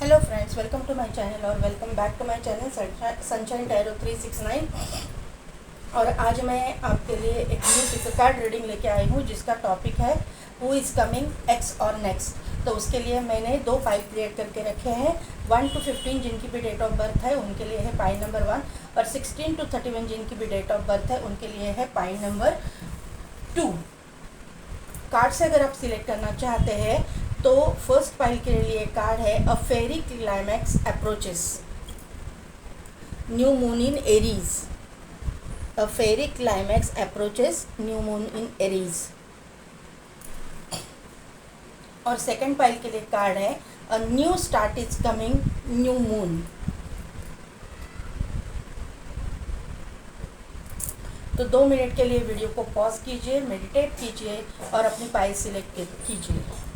Hello friends, welcome to my channel और welcome back to my channel sunshine tarot 369। और आज मैं आपके लिए एक न्यू पिक्चर कार्ड रीडिंग लेके आई हूँ जिसका टॉपिक है हु इज़ कमिंग एक्स और नेक्स्ट। तो उसके लिए मैंने दो पाई क्रिएट करके रखे हैं। 1 to 15 जिनकी भी डेट ऑफ बर्थ है उनके लिए है पाई नंबर 1, और 16 to 31 जिनकी भी डेट ऑफ बर्थ है उनके लिए है पाई नंबर 2। कार्ड से अगर आप सिलेक्ट करना चाहते हैं तो फर्स्ट पाइल के लिए कार्ड है a fiery climax approaches, new moon in Aries. A fiery climax approaches, new moon in Aries. और सेकंड पाइल के लिए कार्ड है a new start is coming, new moon. तो 2 मिनट के लिए वीडियो को पॉज कीजिए, मेडिटेट कीजिए और अपनी पाइल सिलेक्ट कीजिए।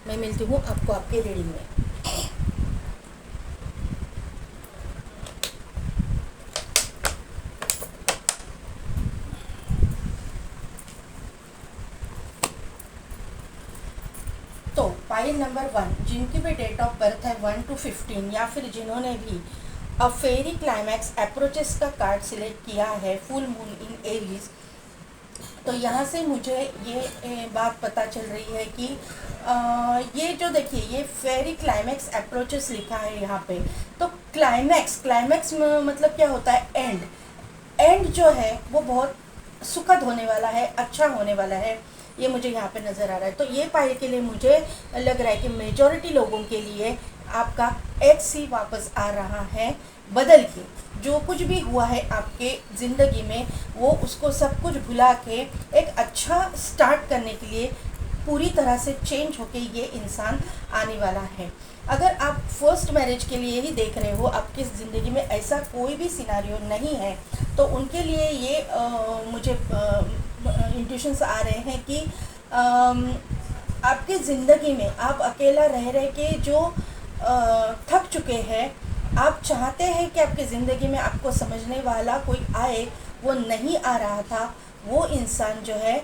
मैं मिलती हूँ आपको आपके रीडिंग में। तो पाइल नंबर 1 जिनकी भी डेट ऑफ बर्थ है 1 to 15, या फिर जिन्होंने भी अ फेरी क्लाइमैक्स अप्रोचेस का कार्ड सिलेक्ट किया है, फुल मून इन एरीज। तो यहाँ से मुझे ये बात पता चल रही है कि ये जो देखिए ये फेरी क्लाइमैक्स अप्रोचेस लिखा है यहाँ पे। तो क्लाइमैक्स मतलब क्या होता है? एंड जो है वो बहुत सुखद होने वाला है, अच्छा होने वाला है, ये मुझे यहाँ पे नज़र आ रहा है। तो ये पाइल के लिए मुझे लग रहा है कि मेजॉरिटी लोगों के लिए आपका एक्स ही वापस आ रहा है बदल के। जो कुछ भी हुआ है आपके ज़िंदगी में वो उसको सब कुछ भुला के एक अच्छा स्टार्ट करने के लिए पूरी तरह से चेंज होके ये इंसान आने वाला है। अगर आप फर्स्ट मैरिज के लिए ही देख रहे हो, आपकी ज़िंदगी में ऐसा कोई भी सिनारियो नहीं है, तो उनके लिए ये मुझे इंट्यूशंस आ रहे हैं कि आपकी ज़िंदगी में आप अकेला रह रहे के जो थक चुके हैं, आप चाहते हैं कि आपकी ज़िंदगी में आपको समझने वाला कोई आए, वो नहीं आ रहा था। वो इंसान जो है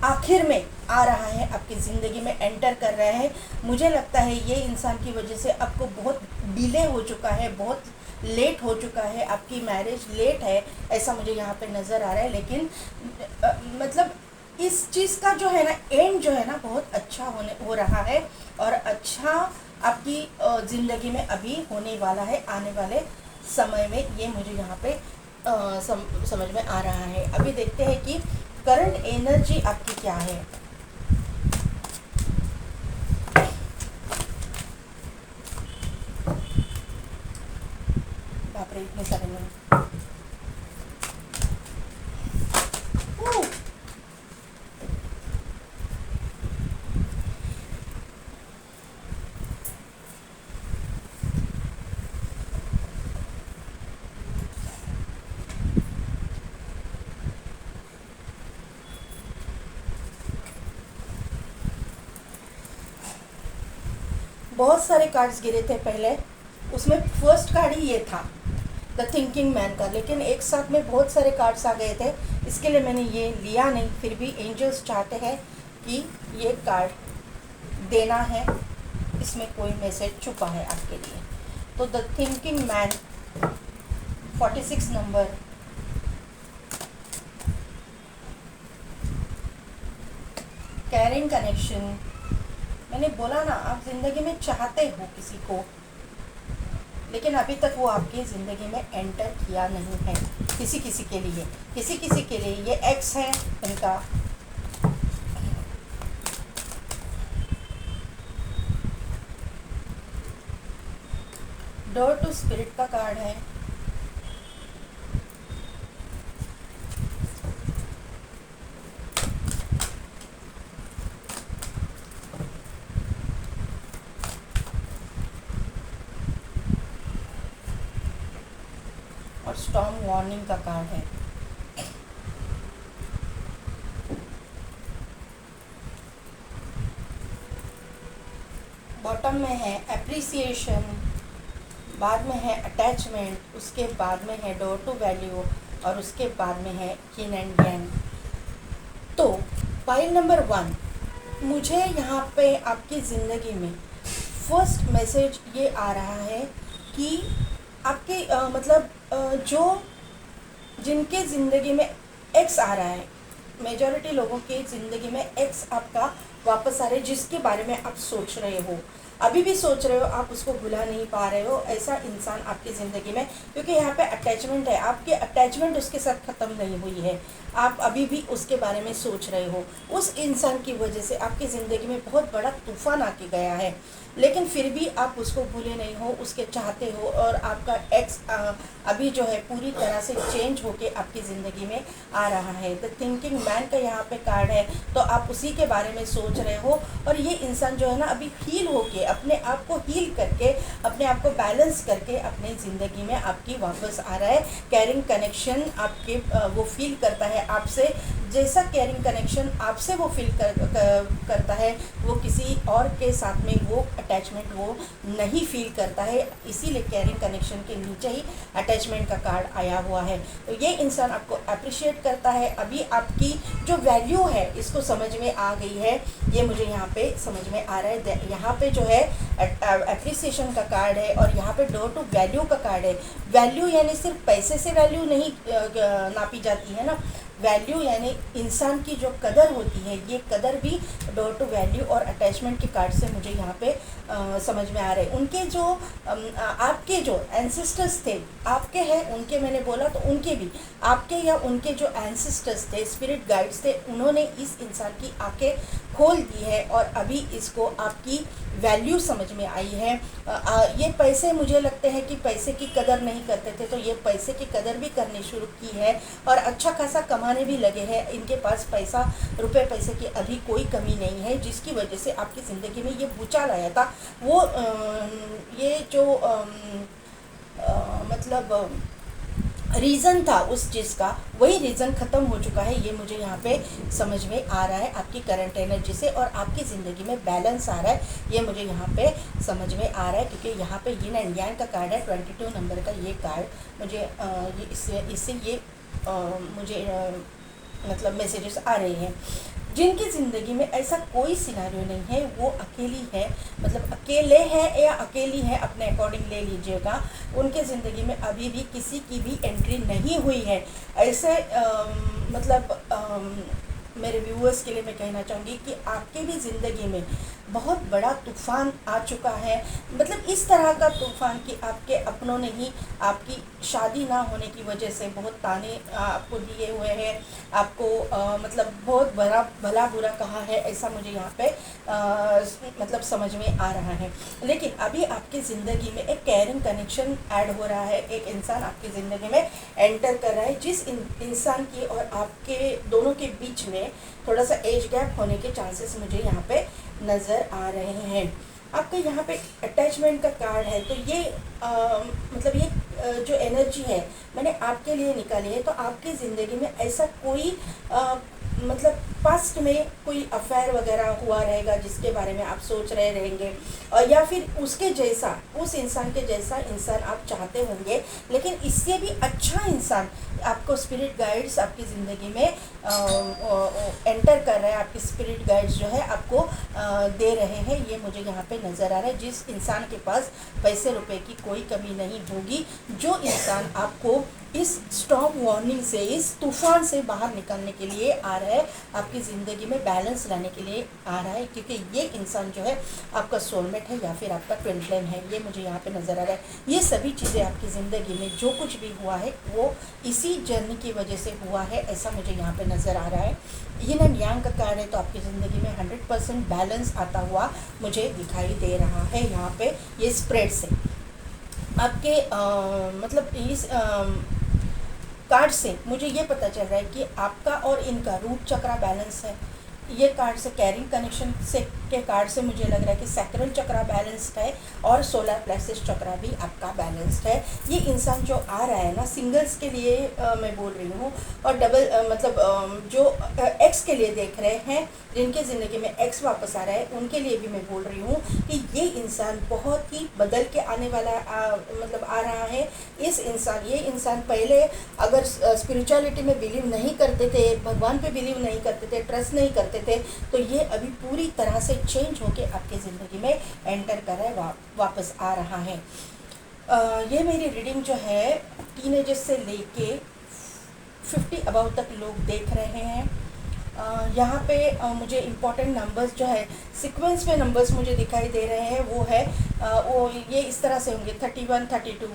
आखिर में आ रहा है, आपकी ज़िंदगी में एंटर कर रहा है। मुझे लगता है ये इंसान की वजह से आपको बहुत डिले हो चुका है, बहुत लेट हो चुका है, आपकी मैरिज लेट है, ऐसा मुझे यहाँ पे नज़र आ रहा है। लेकिन मतलब इस चीज़ का जो है ना एंड जो है ना बहुत अच्छा हो रहा है, और अच्छा आपकी ज़िंदगी में अभी होने वाला है, आने वाले समय में। ये मुझे यहाँ पे समझ में आ रहा है। अभी देखते हैं कि करंट एनर्जी आपकी क्या है। बाप रे, इतने सारे में बहुत सारे कार्ड्स गिरे थे पहले, उसमें फर्स्ट कार्ड ही ये था, द थिंकिंग मैन का। लेकिन एक साथ में बहुत सारे कार्ड्स आ गए थे, इसके लिए मैंने ये लिया नहीं। फिर भी एंजल्स चाहते हैं कि ये कार्ड देना है, इसमें कोई मैसेज छुपा है आपके लिए। तो the thinking man 46 number, carrying connection. मैंने बोला ना, आप ज़िंदगी में चाहते हो किसी को, लेकिन अभी तक वो आपकी ज़िंदगी में एंटर किया नहीं है। किसी किसी के लिए ये एक्स है इनका। डोर टू स्पिरिट का कार्ड है। और स्टॉर्म वार्निंग का कार्ड है। बॉटम में है एप्रिसिएशन, बाद में है अटैचमेंट, उसके बाद में है डोर टू वैल्यू, और उसके बाद में है किन एंड गैंग। तो पाइल नंबर 1, मुझे यहाँ पे आपकी ज़िंदगी में फर्स्ट मैसेज ये आ रहा है कि आपके जो जिनके ज़िंदगी में एक्स आ रहा है, मेजॉरिटी लोगों के ज़िंदगी में एक्स आपका वापस आ रहे हैं, जिसके बारे में आप सोच रहे हो, अभी भी सोच रहे हो, आप उसको भुला नहीं पा रहे हो, ऐसा इंसान आपकी ज़िंदगी में, क्योंकि यहाँ पे अटैचमेंट है, आपकी अटैचमेंट उसके साथ ख़त्म नहीं हुई है, आप अभी भी उसके बारे में सोच रहे हो। उस इंसान की वजह से आपकी ज़िंदगी में बहुत बड़ा तूफ़ान आके गया है, लेकिन फिर भी आप उसको भूले नहीं हो, उसके चाहते हो, और आपका एक्स अभी जो है पूरी तरह से चेंज होके आपकी ज़िंदगी में आ रहा है। द थिंकिंग मैन का यहाँ पे कार्ड है, तो आप उसी के बारे में सोच रहे हो, और ये इंसान जो है ना अभी हील होके, अपने आप को हील करके, अपने आप को बैलेंस करके अपनी ज़िंदगी में आपकी वापस आ रहा है। कैरिंग कनेक्शन आपके वो फील करता है आपसे, जैसा कैरिंग कनेक्शन आपसे वो फील करता है, वो किसी और के साथ में वो अटैचमेंट वो नहीं फील करता है, इसीलिए कैरिंग कनेक्शन के नीचे ही अटैचमेंट का कार्ड आया हुआ है। तो ये इंसान आपको अप्रिशिएट करता है, अभी आपकी जो वैल्यू है इसको समझ में आ गई है, ये मुझे यहाँ पे समझ में आ रहा है। यहाँ पे जो है अप्रिसिएशन का कार्ड है, और यहाँ पे डोर टू वैल्यू का कार्ड है। वैल्यू यानी सिर्फ पैसे से वैल्यू नहीं नापी जाती है ना, वैल्यू यानी इंसान की जो कदर होती है, ये कदर भी डोर टू वैल्यू और अटैचमेंट के कार्ड से मुझे यहाँ पे समझ में आ रहे हैं। उनके जो आपके जो एंसेस्टर्स थे, आपके हैं, उनके मैंने बोला तो उनके भी, आपके या उनके जो एंसेस्टर्स थे, स्पिरिट गाइड्स थे, उन्होंने इस इंसान की आंखें खोल दी है, और अभी इसको आपकी वैल्यू समझ में आई है। ये पैसे, मुझे लगते हैं कि पैसे की कदर नहीं करते थे, तो ये पैसे की कदर भी करनी शुरू की है, और अच्छा खासा कमाने भी लगे हैं। इनके पास पैसा, रुपए पैसे की अभी कोई कमी नहीं है, जिसकी वजह से आपकी ज़िंदगी में ये भूचाल आया था, वो ये जो रीज़न था उस चीज़ का, वही रीज़न ख़त्म हो चुका है, ये मुझे यहाँ पे समझ में आ रहा है आपकी करंट एनर्जी से, और आपकी ज़िंदगी में बैलेंस आ रहा है, ये मुझे यहाँ पे समझ में आ रहा है, क्योंकि यहाँ पे यिन एंड यांग का कार्ड है, 22 नंबर का ये कार्ड मुझे ये इससे ये मुझे मैसेजेस आ रहे हैं। जिनकी ज़िंदगी में ऐसा कोई सिनारियो नहीं है, वो अकेली है, अकेले हैं या अकेली है, अपने अकॉर्डिंग ले लीजिएगा, उनके ज़िंदगी में अभी भी किसी की भी एंट्री नहीं हुई है। ऐसे मेरे व्यूअर्स के लिए मैं कहना चाहूँगी कि आपके भी ज़िंदगी में बहुत बड़ा तूफ़ान आ चुका है, इस तरह का तूफ़ान कि आपके अपनों ने ही आपकी शादी ना होने की वजह से बहुत ताने आपको दिए हुए हैं, आपको बहुत भला बुरा कहा है, ऐसा मुझे यहाँ पे समझ में आ रहा है। लेकिन अभी आपकी ज़िंदगी में एक कैरिंग कनेक्शन ऐड हो रहा है, एक इंसान आपकी ज़िंदगी में एंटर कर रहा है, जिस इंसान की और आपके दोनों के बीच में थोड़ा सा एज गैप होने के चांसेस मुझे यहाँ पे नज़र आ रहे हैं। आपके यहाँ पे अटैचमेंट का कार्ड है, तो ये ये जो एनर्जी है मैंने आपके लिए निकाली है, तो आपकी ज़िंदगी में ऐसा कोई पास्ट में कोई अफेयर वगैरह हुआ रहेगा, जिसके बारे में आप सोच रहे रहेंगे, और या फिर उसके जैसा, उस इंसान के जैसा इंसान आप चाहते होंगे, लेकिन इससे भी अच्छा इंसान आपको स्पिरिट गाइड्स आपकी ज़िंदगी में एंटर कर रहा है, आपकी स्पिरिट गाइड्स जो है आपको दे रहे हैं, ये मुझे यहाँ पे नज़र आ रहा है। जिस इंसान के पास पैसे रुपए की कोई कमी नहीं होगी, जो इंसान आपको इस स्टॉर्म वार्निंग से, इस तूफ़ान से बाहर निकलने के लिए आ रहा है, आपकी ज़िंदगी में बैलेंस लाने के लिए आ रहा है, क्योंकि ये इंसान जो है आपका सोलमेट है या फिर आपका ट्विन फ्लेम है, ये मुझे यहाँ पे नज़र आ रहा है। ये सभी चीज़ें आपकी ज़िंदगी में जो कुछ भी हुआ है वो इसी जर्नी की वजह से हुआ है, ऐसा मुझे यहाँ पे नज़र आ रहा है। यिन एंड यांग का कार्ड है, तो आपकी ज़िंदगी में 100% बैलेंस आता हुआ मुझे दिखाई दे रहा है यहाँ पे ये स्प्रेड से। आपके इस कार्ड से मुझे ये पता चल रहा है कि आपका और इनका रूट चक्रा बैलेंस है। ये कार्ड से, कैरिंग कनेक्शन से के कार्ड से मुझे लग रहा है कि सैक्रल चक्रा बैलेंस्ड है, और सोलर प्लेक्सस चक्रा भी आपका बैलेंस्ड है। ये इंसान जो आ रहा है ना, सिंगल्स के लिए मैं बोल रही हूँ, और डबल जो एक्स के लिए देख रहे हैं, जिनके ज़िंदगी में एक्स वापस आ रहा है, उनके लिए भी मैं बोल रही हूँ कि ये इंसान बहुत ही बदल के आने वाला आ रहा है। ये इंसान पहले अगर स्पिरिचुअलिटी में बिलीव नहीं करते थे, भगवान पे बिलीव नहीं करते थे, ट्रस्ट नहीं करते चाहते थे, तो ये अभी पूरी तरह से चेंज होके आपके ज़िंदगी में एंटर कर रहा है, वापस आ रहा है। ये मेरी रीडिंग जो है टीनेजर्स से लेके 50 अबव तक लोग देख रहे हैं। यहाँ पे मुझे इम्पॉर्टेंट नंबर्स जो है सीक्वेंस में नंबर्स मुझे दिखाई दे रहे हैं, वो है वो ये इस तरह से होंगे 31, 32,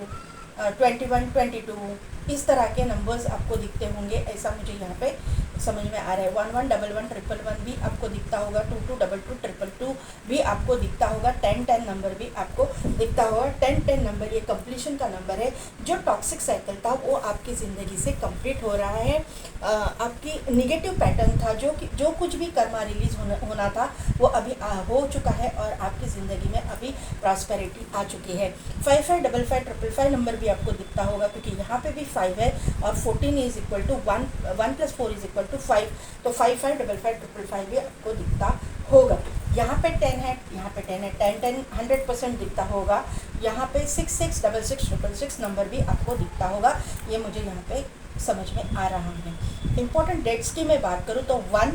21, 22, इस तरह के नंबर्स आपको दिखते होंगे, ऐसा मुझे यहाँ पे समझ में आ रहा है। 11, 11, 111 भी आपको दिखता होगा, 22, 22, 222 भी आपको दिखता होगा, 10, 10 नंबर भी आपको दिखता होगा। 10, 10 नंबर ये कंप्लीशन का नंबर है। जो टॉक्सिक साइकिल था वो आपकी ज़िंदगी से कंप्लीट हो रहा है। आपकी निगेटिव पैटर्न था, जो कुछ भी कर्मा रिलीज होना था वो अभी हो चुका है और आपकी ज़िंदगी में अभी प्रॉस्पेरिटी आ चुकी है। 5, 5, 5, 5, 5, 5 नंबर भी आपको दिखता होगा, क्योंकि यहाँ पे भी 5 है और 14 is equal to 1, 1 + 4 is equal to 5, तो 5, 5, 5, 5, 5, 5 भी आपको दिखता होगा। यहाँ पे 10 है, यहाँ पे 10 है, 10, 10 100% दिखता होगा। यहाँ पे 6, 6, 6, 6, 6 नंबर भी आपको दिखता होगा, ये मुझे यहाँ पे समझ में आ रहा है। इम्पॉर्टेंट डेट्स की मैं बात करूँ तो 1,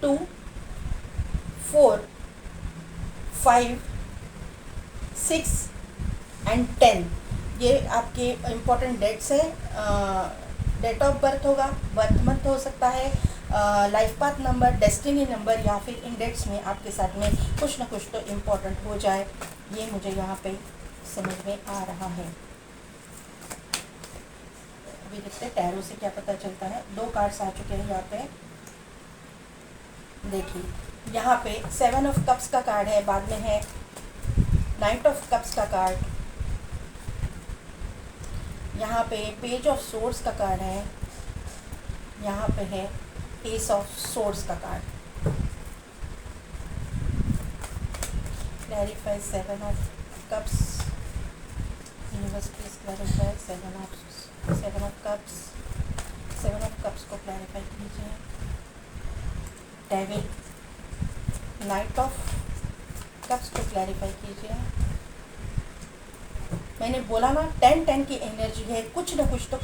2, 4, 5, 6 एंड 10 ये आपके इम्पॉर्टेंट डेट्स है। डेट ऑफ बर्थ होगा, बर्थ मंथ हो सकता है, life path number, destiny number, या फिर इन डेट्स में आपके साथ में कुछ ना कुछ तो इम्पोर्टेंट हो जाए, ये मुझे यहाँ पे समझ में आ रहा है। अभी देखते हैं टैरो से क्या पता चलता है। 2 कार्ड्स आ चुके हैं यहाँ पे, देखिए यहाँ पे 7 ऑफ कप्स का कार्ड है, बाद में है नाइट ऑफ कप्स का कार्ड, यहाँ पे पेज ऑफ सोर्स का कार्ड है, यहाँ पे है एस ऑफ सोर्स का card. Clarify 7 of cups, universe please clarify 7 of cups, 7 of cups को क्लैरिफाई कीजिए। डेविल, नाइट ऑफ कप्स को क्लैरिफाई कीजिए। मैंने बोला ना 10, 10 की एनर्जी है, कुछ ना कुछ तो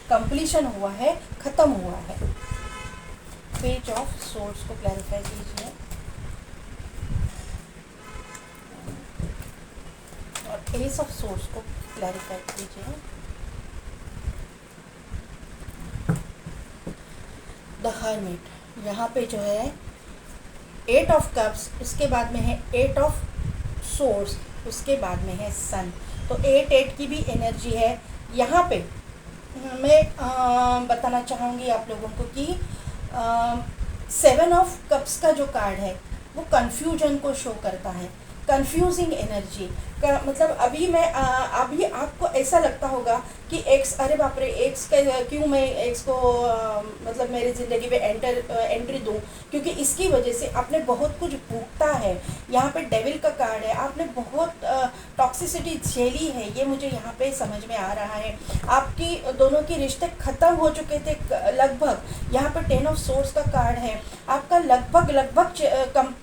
कंप्लीशन हुआ है, ख़त्म हुआ है। पेज ऑफ सोर्स को क्लैरिफाई कीजिए और एस ऑफ सोर्स को क्लैरिफाई कीजिए। द हर्मिट, यहाँ पे जो है 8 ऑफ कप्स, उसके बाद में है 8 ऑफ सोर्स, उसके बाद में है सन, तो 8, 8 की भी एनर्जी है। यहाँ पे मैं बताना चाहूँगी आप लोगों को कि 7 ऑफ कप्स का जो कार्ड है वो कन्फ्यूजन को शो करता है, कंफ्यूजिंग एनर्जी का मतलब अभी आपको ऐसा लगता होगा कि एक्स, अरे बाप रे एक्स का क्यों मैं एक्स को मतलब मेरी ज़िंदगी में एंट्री दूं, क्योंकि इसकी वजह से आपने बहुत कुछ भुगता है। यहाँ पे डेविल का कार्ड है, आपने बहुत टॉक्सिसिटी झेली है, ये मुझे यहाँ पे समझ में आ रहा है। आपकी दोनों के रिश्ते ख़त्म हो चुके थे लगभग। यहाँ पे 10 ऑफ सोर्स का कार्ड है, आपका लगभग कंप्लीट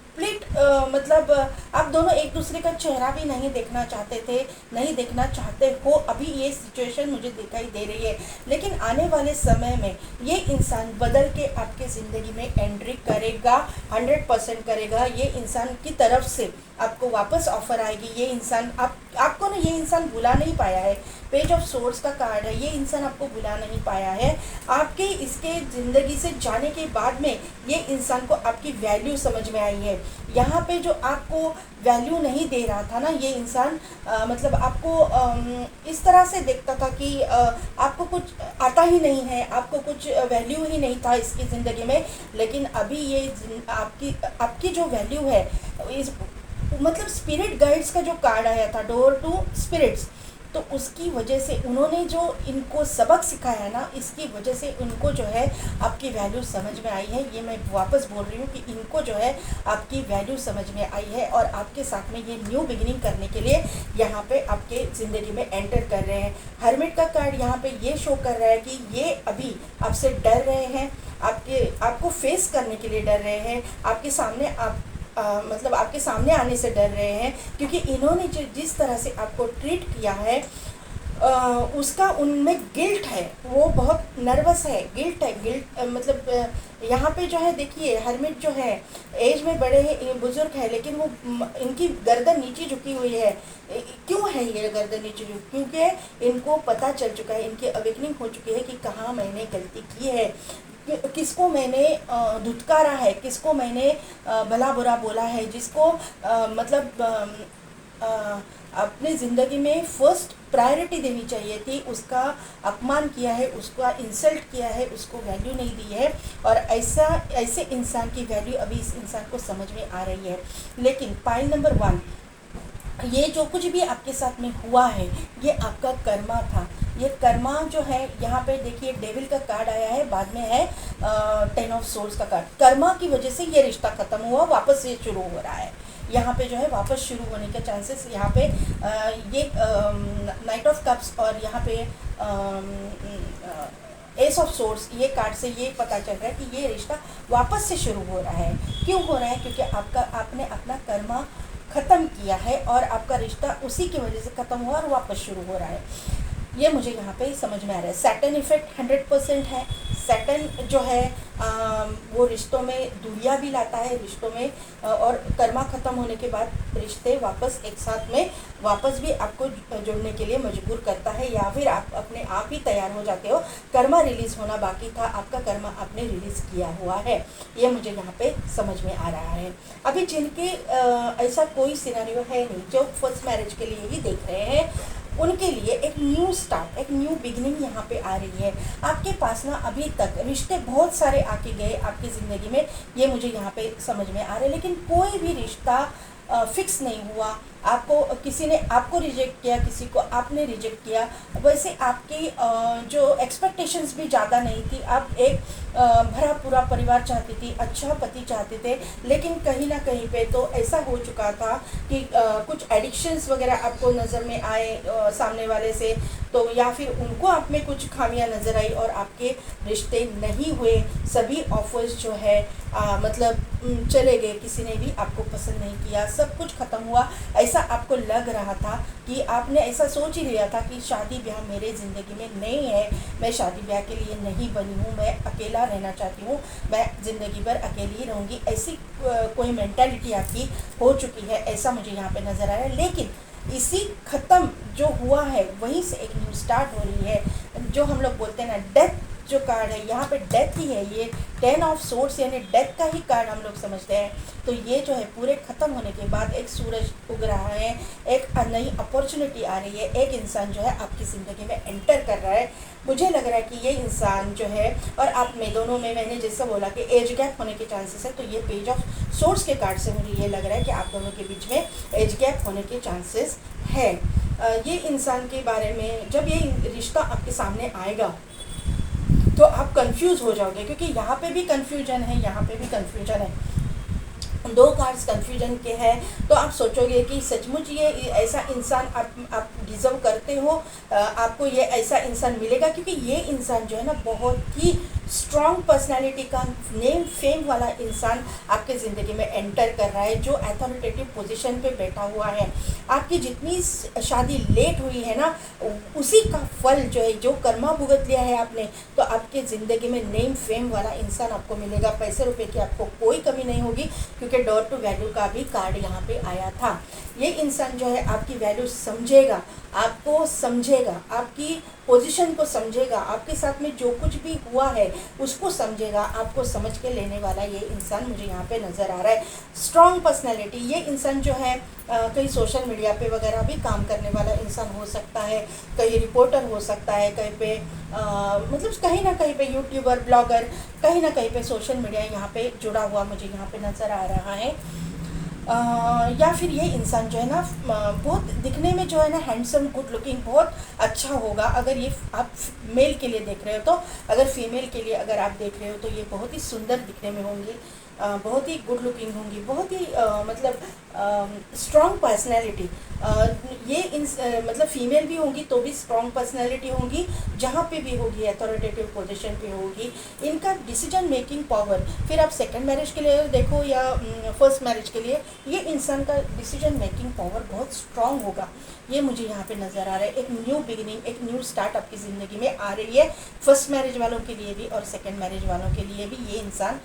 मतलब आप दोनों एक दूसरे का चेहरा भी नहीं देखना चाहते थे, नहीं देखना चाहते हो, अभी ये सिचुएशन मुझे दिखाई दे रही है। लेकिन आने वाले समय में ये इंसान बदल के आपके ज़िंदगी में एंट्री करेगा, 100% करेगा। ये इंसान की तरफ से आपको वापस ऑफर आएगी। ये इंसान आपको ना ये इंसान भुला नहीं पाया है। पेज ऑफ सोर्स का कार्ड है, ये इंसान आपको भुला नहीं पाया है। आपके इसके ज़िंदगी से जाने के बाद में ये इंसान को आपकी वैल्यू समझ में आई है। यहाँ पे जो आपको वैल्यू नहीं दे रहा था ना ये इंसान, मतलब आपको इस तरह से देखता था कि आपको कुछ आता ही नहीं है, आपको कुछ वैल्यू ही नहीं था इसकी ज़िंदगी में। लेकिन अभी ये आपकी जो वैल्यू है इस मतलब स्पिरिट गाइड्स का जो कार्ड आया था, डोर टू स्पिरिट्स, तो उसकी वजह से उन्होंने जो इनको सबक सिखाया ना, इसकी वजह से उनको जो है आपकी वैल्यू समझ में आई है। ये मैं वापस बोल रही हूँ कि इनको जो है आपकी वैल्यू समझ में आई है और आपके साथ में ये न्यू बिगिनिंग करने के लिए यहाँ पे आपके ज़िंदगी में एंटर कर रहे हैं। हर्मिट का कार्ड यहाँ पे ये शो कर रहा है कि ये अभी आपसे डर रहे हैं, आपको फेस करने के लिए डर रहे हैं, आपके सामने मतलब आपके सामने आने से डर रहे हैं, क्योंकि इन्होंने जिस तरह से आपको ट्रीट किया है उसका उनमें गिल्ट है, वो बहुत नर्वस है, गिल्ट है, गिल्ट मतलब यहाँ पे जो है देखिए हरमिट जो है एज में बड़े हैं, बुजुर्ग है, लेकिन वो इनकी गर्दन नीचे झुकी हुई है। क्यों है ये गर्दन नीचे झुकी? क्योंकि इनको पता चल चुका है, इनकी अवेकनिंग हो चुकी है कि कहाँ मैंने गलती की है, किसको मैंने धुतकारा है, किसको मैंने भला बुरा बोला है, जिसको मतलब अपनी ज़िंदगी में फर्स्ट प्रायोरिटी देनी चाहिए थी, उसका अपमान किया है, उसका इंसल्ट किया है, उसको वैल्यू नहीं दी है। और ऐसे इंसान की वैल्यू अभी इस इंसान को समझ में आ रही है। लेकिन पाइल नंबर 1, ये जो कुछ भी आपके साथ में हुआ है ये आपका कर्मा था। ये कर्मा जो है, यहाँ पे देखिए डेविल का कार्ड आया है, बाद में है 10 ऑफ सोर्स का कार्ड। कर्मा की वजह से ये रिश्ता ख़त्म हुआ, वापस ये शुरू हो रहा है। यहाँ पे जो है वापस शुरू होने के चांसेस, यहाँ पे ये नाइट ऑफ कप्स और यहाँ पे एस ऑफ सोर्स, ये कार्ड से ये पता चल रहा है कि ये रिश्ता वापस से शुरू हो रहा है। क्यों हो रहा है? क्योंकि आपने अपना कर्मा ख़त्म किया है और आपका रिश्ता उसी की वजह से ख़त्म हुआ और वापस शुरू हो रहा है। ये मुझे यहाँ पे समझ में आ रहा है। सैटर्न इफेक्ट 100% है। सैटर्न जो है वो रिश्तों में दूरियां भी लाता है, रिश्तों में और कर्मा ख़त्म होने के बाद रिश्ते वापस एक साथ में वापस भी आपको जुड़ने के लिए मजबूर करता है, या फिर आप अपने आप ही तैयार हो जाते हो। कर्मा रिलीज़ होना बाकी था, आपका कर्मा आपने रिलीज़ किया हुआ है, ये मुझे यहाँ पे समझ में आ रहा है। अभी जिनके ऐसा कोई सिनेरियो है नहीं, जो फर्स्ट मैरिज के लिए ही देख रहे हैं, उनके लिए एक न्यू स्टार्ट, एक न्यू बिगिनिंग यहाँ पे आ रही है। आपके पास ना अभी तक रिश्ते बहुत सारे आके गए आपकी ज़िंदगी में, ये मुझे यहाँ पे समझ में आ रहा है, लेकिन कोई भी रिश्ता फिक्स नहीं हुआ। आपको किसी ने आपको रिजेक्ट किया, किसी को आपने रिजेक्ट किया। वैसे आपकी जो एक्सपेक्टेशंस भी ज़्यादा नहीं थी। आप एक भरा पूरा परिवार चाहती थी, अच्छा पति चाहते थे, लेकिन कहीं ना कहीं पे तो ऐसा हो चुका था कि कुछ एडिक्शंस वगैरह आपको नज़र में आए सामने वाले से, तो या फिर उनको आप में कुछ खामियां नज़र आई और आपके रिश्ते नहीं हुए। सभी ऑफर्स जो है मतलब चले गए, किसी ने भी आपको पसंद नहीं किया, सब कुछ ख़त्म हुआ। ऐसा आपको लग रहा था कि आपने ऐसा सोच ही लिया था कि शादी ब्याह मेरे ज़िंदगी में नहीं है, मैं शादी ब्याह के लिए नहीं बनी हूँ, मैं अकेला रहना चाहती हूँ, मैं ज़िंदगी भर अकेली ही रहूँगी। ऐसी कोई मेंटालिटी आपकी हो चुकी है, ऐसा मुझे यहाँ पे नज़र आ रहा है। लेकिन इसी ख़त्म जो हुआ है वहीं से एक न्यू स्टार्ट हो रही है। जो हम लोग बोलते हैं ना, डेथ जो कार्ड है, यहाँ पे डेथ ही है। ये 10 ऑफ सोर्स यानी डेथ का ही कार्ड हम लोग समझते हैं। तो ये जो है पूरे ख़त्म होने के बाद एक सूरज उग रहा है, एक नई अपॉर्चुनिटी आ रही है, एक इंसान जो है आपकी ज़िंदगी में एंटर कर रहा है। मुझे लग रहा है कि ये इंसान जो है और आप में दोनों में, मैंने जैसा बोला कि एज गैप होने के चांसेस है, तो ये पेज ऑफ सोर्स के कार्ड से मुझे ये लग रहा है कि आप दोनों के बीच में एज गैप होने के चांसेस है। ये इंसान के बारे में जब ये रिश्ता आपके सामने आएगा तो आप कंफ्यूज हो जाओगे, क्योंकि यहाँ पे भी कंफ्यूजन है, यहाँ पे भी कंफ्यूजन है। दो कार्ड्स कंफ्यूजन के हैं, तो आप सोचोगे कि सचमुच ये ऐसा इंसान आप डिज़र्व करते हो, आपको ये ऐसा इंसान मिलेगा। क्योंकि ये इंसान जो है ना बहुत ही स्ट्रॉन्ग पर्सनालिटी का, नेम फेम वाला इंसान आपके ज़िंदगी में एंटर कर रहा है, जो अथॉरिटेटिव पोजीशन पे बैठा हुआ है। आपकी जितनी शादी लेट हुई है ना, उसी का फल जो है, जो कर्मा भुगत लिया है आपने, तो आपके ज़िंदगी में नेम फेम वाला इंसान आपको मिलेगा। पैसे रुपए की आपको कोई कमी नहीं होगी, क्योंकि डोर टू वैल्यू का भी कार्ड यहाँ पे आया था। ये इंसान जो है आपकी वैल्यू समझेगा, आपको समझेगा, आपकी पोजीशन को समझेगा, आपके साथ में जो कुछ भी हुआ है उसको समझेगा, आपको समझ के लेने वाला ये इंसान मुझे यहाँ पे नज़र आ रहा है। स्ट्रॉन्ग पर्सनैलिटी, ये इंसान जो है कहीं सोशल मीडिया पे वगैरह भी काम करने वाला इंसान हो सकता है, कहीं रिपोर्टर हो सकता है, कहीं पे मतलब कहीं ना कहीं पे यूट्यूबर, ब्लॉगर, कहीं ना कहीं पे सोशल मीडिया यहाँ पे जुड़ा हुआ मुझे यहाँ पे नज़र आ रहा है। या फिर ये इंसान जो है ना बहुत दिखने में जो है ना हैंडसम, गुड लुकिंग, बहुत अच्छा होगा। अगर ये आप मेल के लिए देख रहे हो तो, अगर फीमेल के लिए अगर आप देख रहे हो तो ये बहुत ही सुंदर दिखने में होंगे। बहुत ही गुड लुकिंग होंगी, बहुत ही मतलब स्ट्रॉन्ग पर्सनैलिटी। मतलब फीमेल भी होंगी तो भी स्ट्रॉन्ग पर्सनैलिटी होंगी, जहाँ पे भी होगी अथॉरिटेटिव पोजीशन पे होगी। इनका डिसीजन मेकिंग पावर, फिर आप सेकंड मैरिज के लिए देखो या फर्स्ट मैरिज के लिए, ये इंसान का डिसीजन मेकिंग पावर बहुत स्ट्रॉन्ग होगा। ये मुझे यहाँ पे नज़र आ रहा है। एक न्यू बिगिनिंग, एक न्यू स्टार्ट आपकी ज़िंदगी में आ रही है, फर्स्ट मैरिज वालों के लिए भी और सेकंड मैरिज वालों के लिए भी। ये इंसान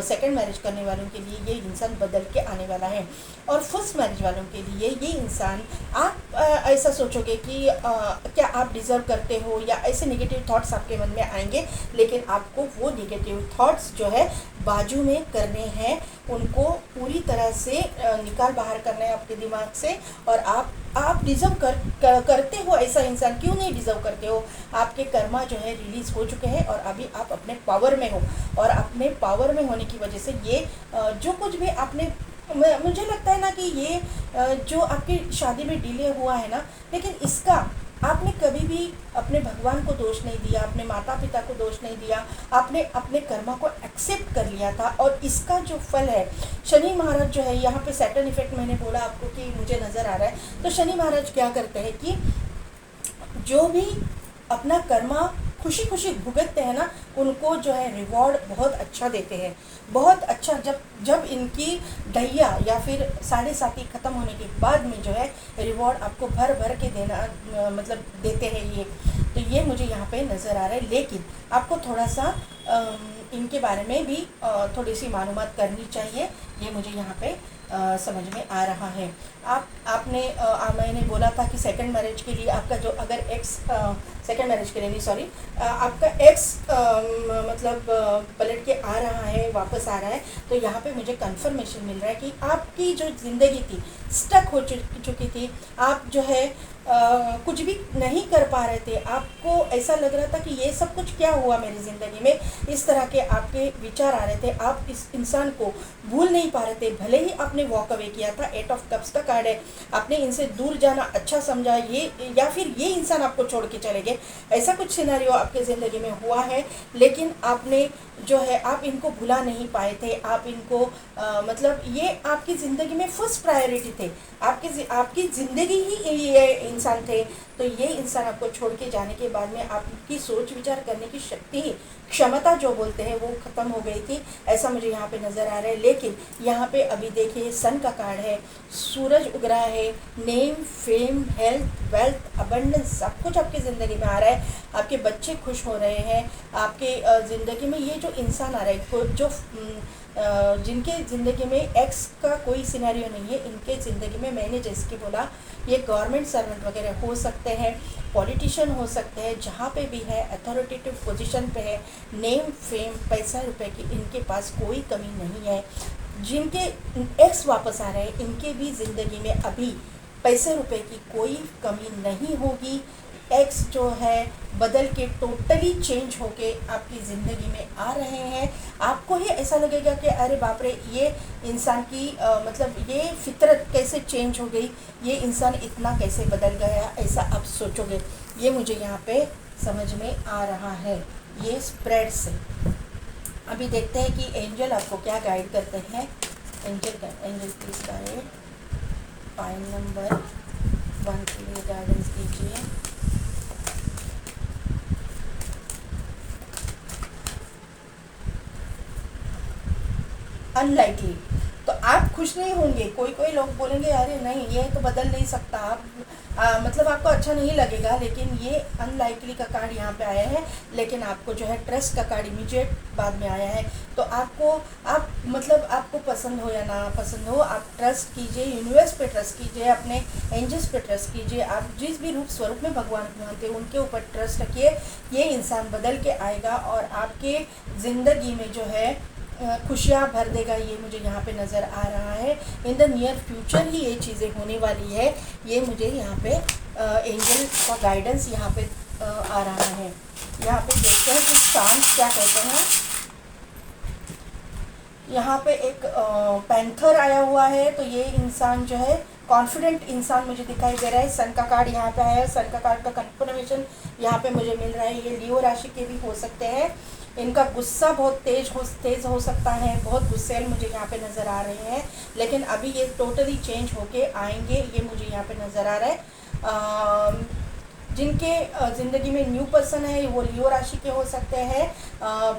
सेकंड मैरिज करने वालों के लिए ये इंसान बदल के आने वाला है। और फर्स्ट मैरिज वालों के लिए ये इंसान, आप ऐसा सोचोगे कि क्या आप डिज़र्व करते हो, या ऐसे नेगेटिव थॉट्स आपके मन में आएंगे, लेकिन आपको वो नेगेटिव थॉट्स जो है बाजू में करने हैं, उनको पूरी तरह से निकाल बाहर करना है आपके दिमाग से। और आप डिज़र्व करते हो ऐसा इंसान, क्यों नहीं डिज़र्व करते हो? आपके कर्मा जो है रिलीज़ हो चुके हैं और अभी आप अपने पावर में हो, और अपने पावर में होने की वजह से ये जो कुछ भी आपने, मुझे लगता है ना कि ये जो आपकी शादी में डिले हुआ है ना, लेकिन इसका आपने कभी भी अपने भगवान को दोष नहीं दिया, अपने माता पिता को दोष नहीं दिया, आपने अपने कर्मा को एक्सेप्ट कर लिया था। और इसका जो फल है, शनि महाराज जो है, यहाँ पे सैटर्न इफेक्ट मैंने बोला आपको कि मुझे नज़र आ रहा है, तो शनि महाराज क्या करते हैं कि जो भी अपना कर्मा खुशी खुशी भुगतते हैं ना, उनको जो है रिवॉर्ड बहुत अच्छा देते हैं, बहुत अच्छा। जब इनकी दैया या फिर साढ़े साथी ख़त्म होने के बाद में जो है रिवॉर्ड आपको भर भर के देना, मतलब देते हैं ये। तो ये मुझे यहाँ पे नज़र आ रहा है, लेकिन आपको थोड़ा सा इनके बारे में भी थोड़ी सी मालूमात करनी चाहिए, ये मुझे यहाँ पे समझ में आ रहा है। मैंने बोला था कि सेकंड मैरिज के लिए आपका जो अगर एक्स, सेकंड मैरिज के लिए नहीं, सॉरी, आपका एक्स मतलब पलट के आ रहा है, वापस आ रहा है, तो यहाँ पे मुझे कंफर्मेशन मिल रहा है कि आपकी जो ज़िंदगी थी स्टक हो चुकी थी, आप जो है कुछ भी नहीं कर पा रहे थे, आपको ऐसा लग रहा था कि ये सब कुछ क्या हुआ मेरी ज़िंदगी में, इस तरह के आपके विचार आ रहे थे, आप इस इंसान को भूल नहीं पा रहे थे, भले ही आपने वॉक अवे किया था। 8 ऑफ कप्स का कार्ड है, आपने इनसे दूर जाना अच्छा समझा, ये या फिर ये इंसान आपको छोड़ के चले गए, ऐसा कुछ सिनेरियो आपके ज़िंदगी में हुआ है, लेकिन आपने जो है आप इनको भुला नहीं पाए थे, आप इनको मतलब ये आपकी ज़िंदगी में फर्स्ट प्रायोरिटी थे, आपकी ज़िंदगी ही ये इंसान थे। तो ये इंसान आपको छोड़ के जाने के बाद में आपकी सोच विचार करने की शक्ति, क्षमता जो बोलते हैं, वो ख़त्म हो गई थी, ऐसा मुझे यहाँ पे नज़र आ रहा है। लेकिन यहाँ पे अभी देखिए सन का कार्ड है, सूरज उग रहा है, name, fame, health, wealth, abundance, सब कुछ आपकी ज़िंदगी में आ रहा है, आपके बच्चे खुश हो रहे हैं, आपके ज़िंदगी में ये जो इंसान आ रहा है, जो जिनके ज़िंदगी में एक्स का कोई सिनेरियो नहीं है, इनके ज़िंदगी में, मैंने जैसे कि बोला, ये गवर्नमेंट सर्वेंट वगैरह हो सकते हैं, पॉलिटिशियन हो सकते हैं, जहाँ पे भी है अथॉरिटेटिव पोजीशन पे है, नेम, फेम, पैसा रुपए की इनके पास कोई कमी नहीं है। जिनके एक्स वापस आ रहे हैं, इनके भी ज़िंदगी में अभी पैसे रुपए की कोई कमी नहीं होगी। एक्स जो है बदल के टोटली चेंज होके आपकी ज़िंदगी में आ रहे हैं। आपको ही ऐसा लगेगा कि अरे बाप रे, ये इंसान की मतलब ये फितरत कैसे चेंज हो गई, ये इंसान इतना कैसे बदल गया, ऐसा आप सोचोगे। ये मुझे यहाँ पे समझ में आ रहा है, ये स्प्रेड से। अभी देखते हैं कि एंजल आपको क्या गाइड करते हैं। Angel please guide pine number 1 के लिए गाइडेंस दीजिए। अनलाइकली, तो आप खुश नहीं होंगे। कोई लोग बोलेंगे अरे नहीं, ये तो बदल नहीं सकता, आप मतलब आपको अच्छा नहीं लगेगा, लेकिन ये अनलाइकली का कार्ड यहाँ पे आया है। लेकिन आपको जो है ट्रस्ट का कार्ड इमीडिएट बाद में आया है। तो आपको पसंद हो या ना पसंद हो, आप ट्रस्ट कीजिए, यूनिवर्स पे ट्रस्ट कीजिए, अपने एंजल्स पे ट्रस्ट कीजिए, आप जिस भी रूप स्वरूप में भगवान को मानते हैं उनके ऊपर ट्रस्ट रखिए। ये इंसान बदल के आएगा और आपके ज़िंदगी में जो है खुशियाँ भर देगा, ये मुझे यहाँ पे नज़र आ रहा है। इन द नियर फ्यूचर ही ये चीज़ें होने वाली है, ये मुझे यहाँ पे एंजल का गाइडेंस यहाँ पे आ रहा है। यहाँ पे देखते हैं कि शांत क्या कहते हैं। यहाँ पे एक पैंथर आया हुआ है, तो ये इंसान जो है कॉन्फिडेंट इंसान मुझे दिखाई दे रहा है। सन का कार्ड यहाँ पे आया है, सन का कार्ड का कंफर्मेशन यहाँ पे मुझे मिल रहा है। ये लियो राशि के भी हो सकते हैं, इनका गुस्सा बहुत तेज़ हो सकता है, बहुत गुस्सैल मुझे यहाँ पे नज़र आ रहे हैं, लेकिन अभी ये टोटली चेंज होके आएंगे, ये मुझे यहाँ पे नज़र आ रहा है। जिनके ज़िंदगी में न्यू पर्सन है वो लियो राशि के हो सकते हैं,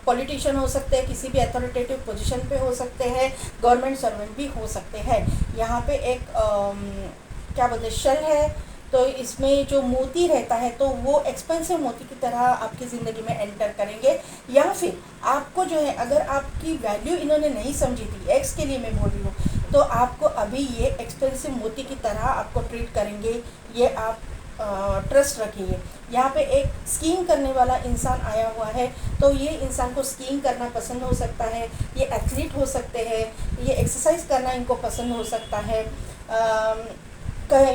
पॉलिटिशियन हो सकते हैं, किसी भी अथॉरिटेटिव पोजीशन पे हो सकते हैं, गवर्नमेंट सर्वेंट भी हो सकते हैं। यहाँ पे एक क्या बोलते हैं, शेल है, तो इसमें जो मोती रहता है तो वो एक्सपेंसिव मोती की तरह आपकी ज़िंदगी में एंटर करेंगे, या फिर आपको जो है, अगर आपकी वैल्यू इन्होंने नहीं समझी थी, एक्स के लिए मैं बोल रही हूँ, तो आपको अभी ये एक्सपेंसिव मोती की तरह आपको ट्रीट करेंगे, ये आप ट्रस्ट रखिए। यहाँ पे एक स्कीइंग करने वाला इंसान आया हुआ है, तो ये इंसान को स्कीइंग करना पसंद हो सकता है, ये एथलीट हो सकते हैं, ये एक्सरसाइज करना इनको पसंद हो सकता है,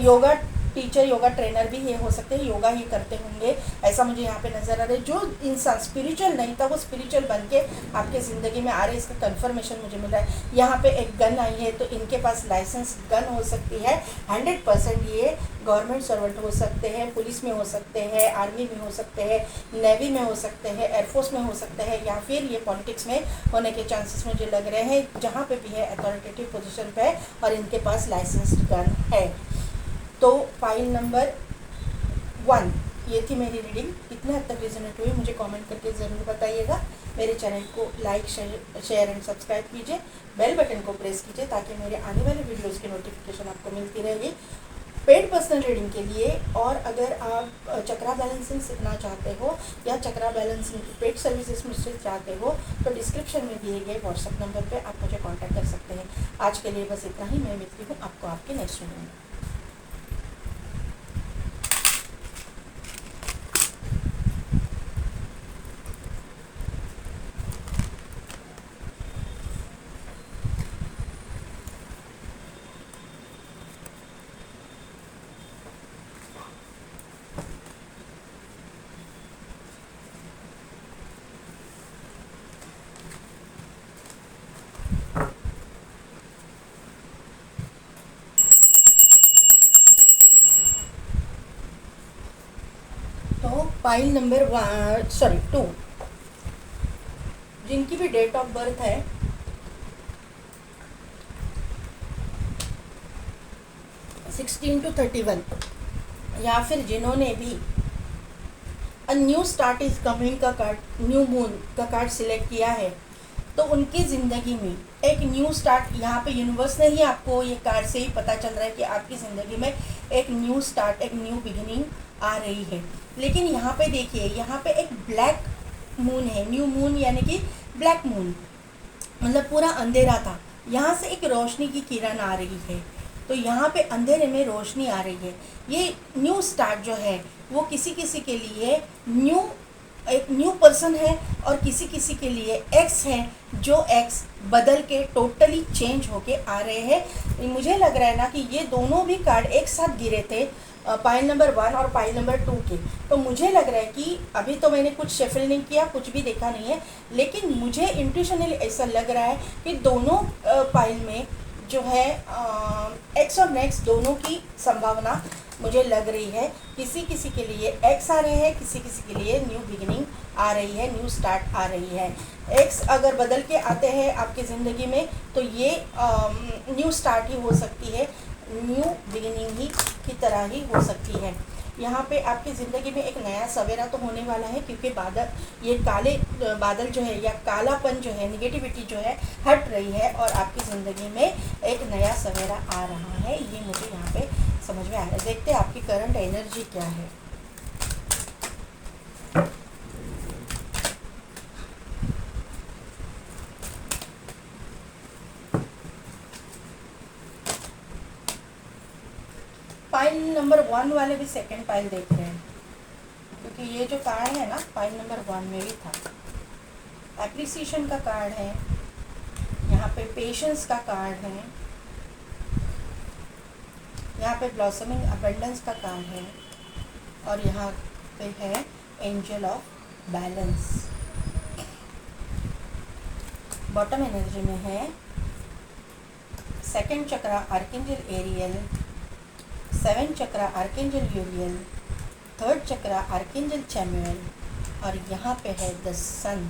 योगा टीचर, योगा ट्रेनर भी ये हो सकते हैं, योगा ही करते होंगे, ऐसा मुझे यहाँ पे नज़र आ रहा है। जो इंसान स्पिरिचुअल नहीं था वो स्पिरिचुअल बन के आपके ज़िंदगी में आ रहे हैं, इसका कंफर्मेशन मुझे मिल रहा है। यहाँ पे एक गन आई है, तो इनके पास लाइसेंस गन हो सकती है 100%। ये गवर्नमेंट सर्वेंट हो सकते हैं, पुलिस में हो सकते हैं, आर्मी में हो सकते हैं, नेवी में हो सकते हैं, एयरफोर्स में हो सकते हैं, या फिर ये पॉलिटिक्स में होने के चांसेस मुझे लग रहे हैं, जहाँ पे भी है अथॉरिटेटिव पोजीशन पे है और इनके पास लाइसेंस्ड गन है। तो फाइल नंबर 1 ये थी मेरी रीडिंग। कितने हद तक रिजोनेट हुई मुझे कमेंट करके ज़रूर बताइएगा। मेरे चैनल को लाइक शेयर एंड सब्सक्राइब कीजिए, बेल बटन को प्रेस कीजिए ताकि मेरे आने वाले वीडियोस की नोटिफिकेशन आपको मिलती रहेगी। पेड पर्सनल रीडिंग के लिए, और अगर आप चक्रा बैलेंसिंग सीखना चाहते हो या चक्रा बैलेंसिंग की पेड सर्विसेज मुझसे चाहते हो, तो डिस्क्रिप्शन में दिए गए व्हाट्सएप नंबर पे आप मुझे कांटेक्ट कर सकते हैं। आज के लिए बस इतना ही। मैं मिलती हूँ आपको आपके नेक्स्ट वीडियो में। फाइल नंबर 2 जिनकी भी डेट ऑफ बर्थ है 16 to 31, या फिर जिन्होंने भी अ न्यू स्टार्ट इज कमिंग का कार्ड, न्यू मून का कार्ड सिलेक्ट किया है, तो उनकी ज़िंदगी में एक न्यू स्टार्ट, यहाँ पे यूनिवर्स ने ही आपको ये कार्ड से ही पता चल रहा है कि आपकी ज़िंदगी में एक न्यू स्टार्ट, एक न्यू बिगिनिंग आ रही है। लेकिन यहाँ पे देखिए, यहाँ पे एक ब्लैक मून है, न्यू मून यानी कि ब्लैक मून, मतलब पूरा अंधेरा था, यहाँ से एक रोशनी की किरण आ रही है, तो यहाँ पे अंधेरे में रोशनी आ रही है। ये न्यू स्टार्ट जो है वो किसी किसी के लिए एक न्यू पर्सन है, और किसी किसी के लिए एक्स है, जो एक्स बदल के टोटली चेंज होके आ रहे हैं। मुझे लग रहा है ना कि ये दोनों भी कार्ड एक साथ गिरे थे, पाइल नंबर 1 और पाइल नंबर 2 के, तो मुझे लग रहा है कि अभी तो मैंने कुछ शेफल नहीं किया, कुछ भी देखा नहीं है, लेकिन मुझे इंट्यूशनली ऐसा लग रहा है कि दोनों पाइल में जो है एक्स और नेक्स्ट दोनों की संभावना मुझे लग रही है। किसी किसी के लिए एक्स आ रहे हैं, किसी किसी के लिए न्यू बिगिनिंग आ रही है, न्यू स्टार्ट आ रही है। एक्स अगर बदल के आते हैं आपकी ज़िंदगी में तो ये न्यू स्टार्ट ही हो सकती है, न्यू बिगिनिंग ही की तरह ही हो सकती है। यहाँ पे आपकी ज़िंदगी में एक नया सवेरा तो होने वाला है, क्योंकि बादल, ये काले बादल जो है या कालापन जो है, निगेटिविटी जो है हट रही है, और आपकी ज़िंदगी में एक नया सवेरा आ रहा है, ये मुझे यहाँ पे समझ में आ रहा है। देखते हैं आपकी करंट एनर्जी क्या है। पाइल नंबर 1 वाले भी सेकंड पाइल देख रहे हैं, क्योंकि ये जो कार्ड है ना पाइल नंबर 1 में भी था। एप्रिसिएशन का कार्ड है, यहाँ पे पेशेंस का कार्ड है, यहाँ पे ब्लॉसमिंग अबंडेंस का कार्ड है, और यहाँ पे है angel of balance. Bottom energy में है सेकंड चक्रा आर्कएंजल एरियल, 7 चक्रा आर्कएंजल यूरियल, 3rd चक्रा आर्कएंजल चैमुएल, और यहाँ पे है द सन।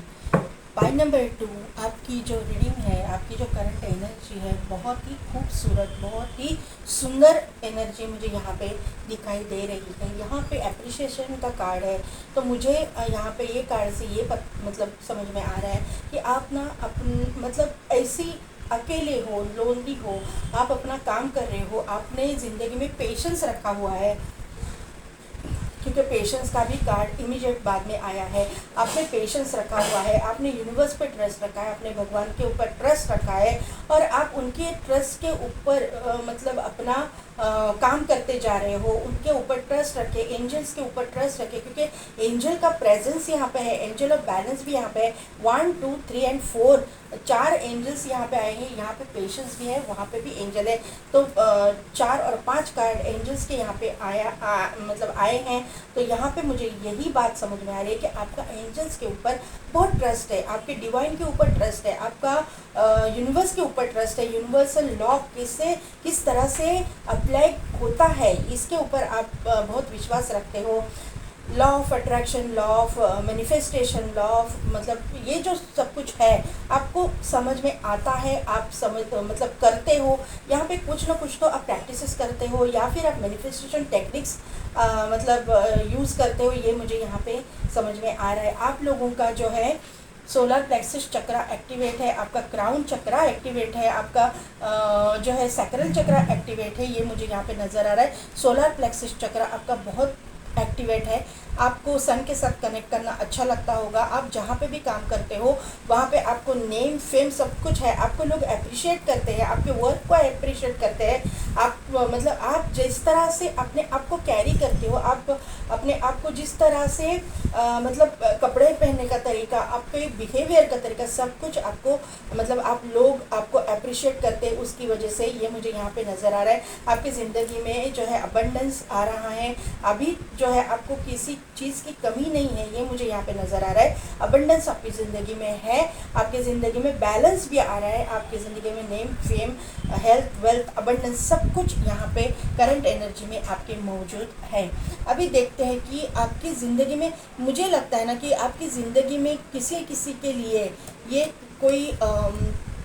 पाई नंबर 2, आपकी जो रीडिंग है, आपकी जो करंट एनर्जी है, बहुत ही खूबसूरत, बहुत ही सुंदर एनर्जी मुझे यहाँ पे दिखाई दे रही है। यहाँ पे अप्रिशिएशन का कार्ड है, तो मुझे यहाँ पे ये कार्ड से ये मतलब समझ में आ रहा है कि आप ना मतलब ऐसी अकेले हो, लोनली हो, आप अपना काम कर रहे हो, आपने ज़िंदगी में पेशेंस रखा हुआ है, क्योंकि पेशेंस का भी कार्ड इमीडिएट बाद में आया है। आपने पेशेंस रखा हुआ है, आपने यूनिवर्स पे ट्रस्ट रखा है, आपने भगवान के ऊपर ट्रस्ट रखा है, और आप उनके ट्रस्ट के ऊपर मतलब अपना काम करते जा रहे हो। उनके ऊपर ट्रस्ट रखे, एंजल्स के ऊपर ट्रस्ट रखे, क्योंकि एंजल का प्रेजेंस यहाँ पे है, एंजल ऑफ बैलेंस भी यहाँ पे है। 1 2 3 एंड 4 4 एंजल्स यहाँ पे आए हैं। यहाँ पे पेशेंस भी है, वहाँ पे भी एंजल है। तो 4 और 5 कार्ड एंजल्स के यहाँ पे मतलब आए हैं। तो यहाँ पे मुझे यही बात समझ में आ रही है कि आपका एंजल्स के ऊपर बहुत ट्रस्ट है, आपके डिवाइन के ऊपर ट्रस्ट है, आपका यूनिवर्स के ऊपर ट्रस्ट है। यूनिवर्सल लॉ किस तरह से अप्लाई होता है, इसके ऊपर आप बहुत विश्वास रखते हो। Law of attraction, law of manifestation, law of मतलब ये जो सब कुछ है आपको समझ में आता है, आप मतलब करते हो। यहाँ पे कुछ ना कुछ तो आप प्रैक्टिसेस करते हो, या फिर आप मैनिफेस्टेशन टेक्निक्स मतलब यूज़ करते हो। ये मुझे यहाँ पे समझ में आ रहा है। आप लोगों का जो है सोलर प्लेक्सस चक्रा एक्टिवेट है, आपका क्राउन चक्रा एक्टिवेट है, आपका जो है सैक्रल चक्रा एक्टिवेट है, ये मुझे यहाँ पे नज़र आ रहा है। सोलर प्लेक्सस चक्रा आपका बहुत एक्टिवेट है। आपको सन के साथ कनेक्ट करना अच्छा लगता होगा। आप जहाँ पे भी काम करते हो वहाँ पे आपको नेम फेम सब कुछ है, आपको लोग अप्रिशिएट करते हैं, आपके वर्क को अप्रिशिएट करते हैं। आप मतलब आप जिस तरह से अपने आप को कैरी करते हो, आप अपने आप को जिस तरह से मतलब कपड़े पहनने का तरीका, आपके बिहेवियर का तरीका, सब कुछ आपको मतलब आप लोग आपको अप्रिशिएट करते हैं। उसकी वजह से ये मुझे यहाँ पे नज़र आ रहा है। आपकी ज़िंदगी में जो है अबंडेंस आ रहा है। अभी जो है आपको किसी चीज़ की कमी नहीं है, ये मुझे यहाँ पे नज़र आ रहा है। अबंडेंस आपकी ज़िंदगी में है, आपकी ज़िंदगी में बैलेंस भी आ रहा है, आपकी ज़िंदगी में name fame health wealth abundance सब कुछ यहाँ पे करंट एनर्जी में आपके मौजूद है। अभी देखते हैं कि आपकी ज़िंदगी में, मुझे लगता है ना कि आपकी ज़िंदगी में किसी के लिए ये कोई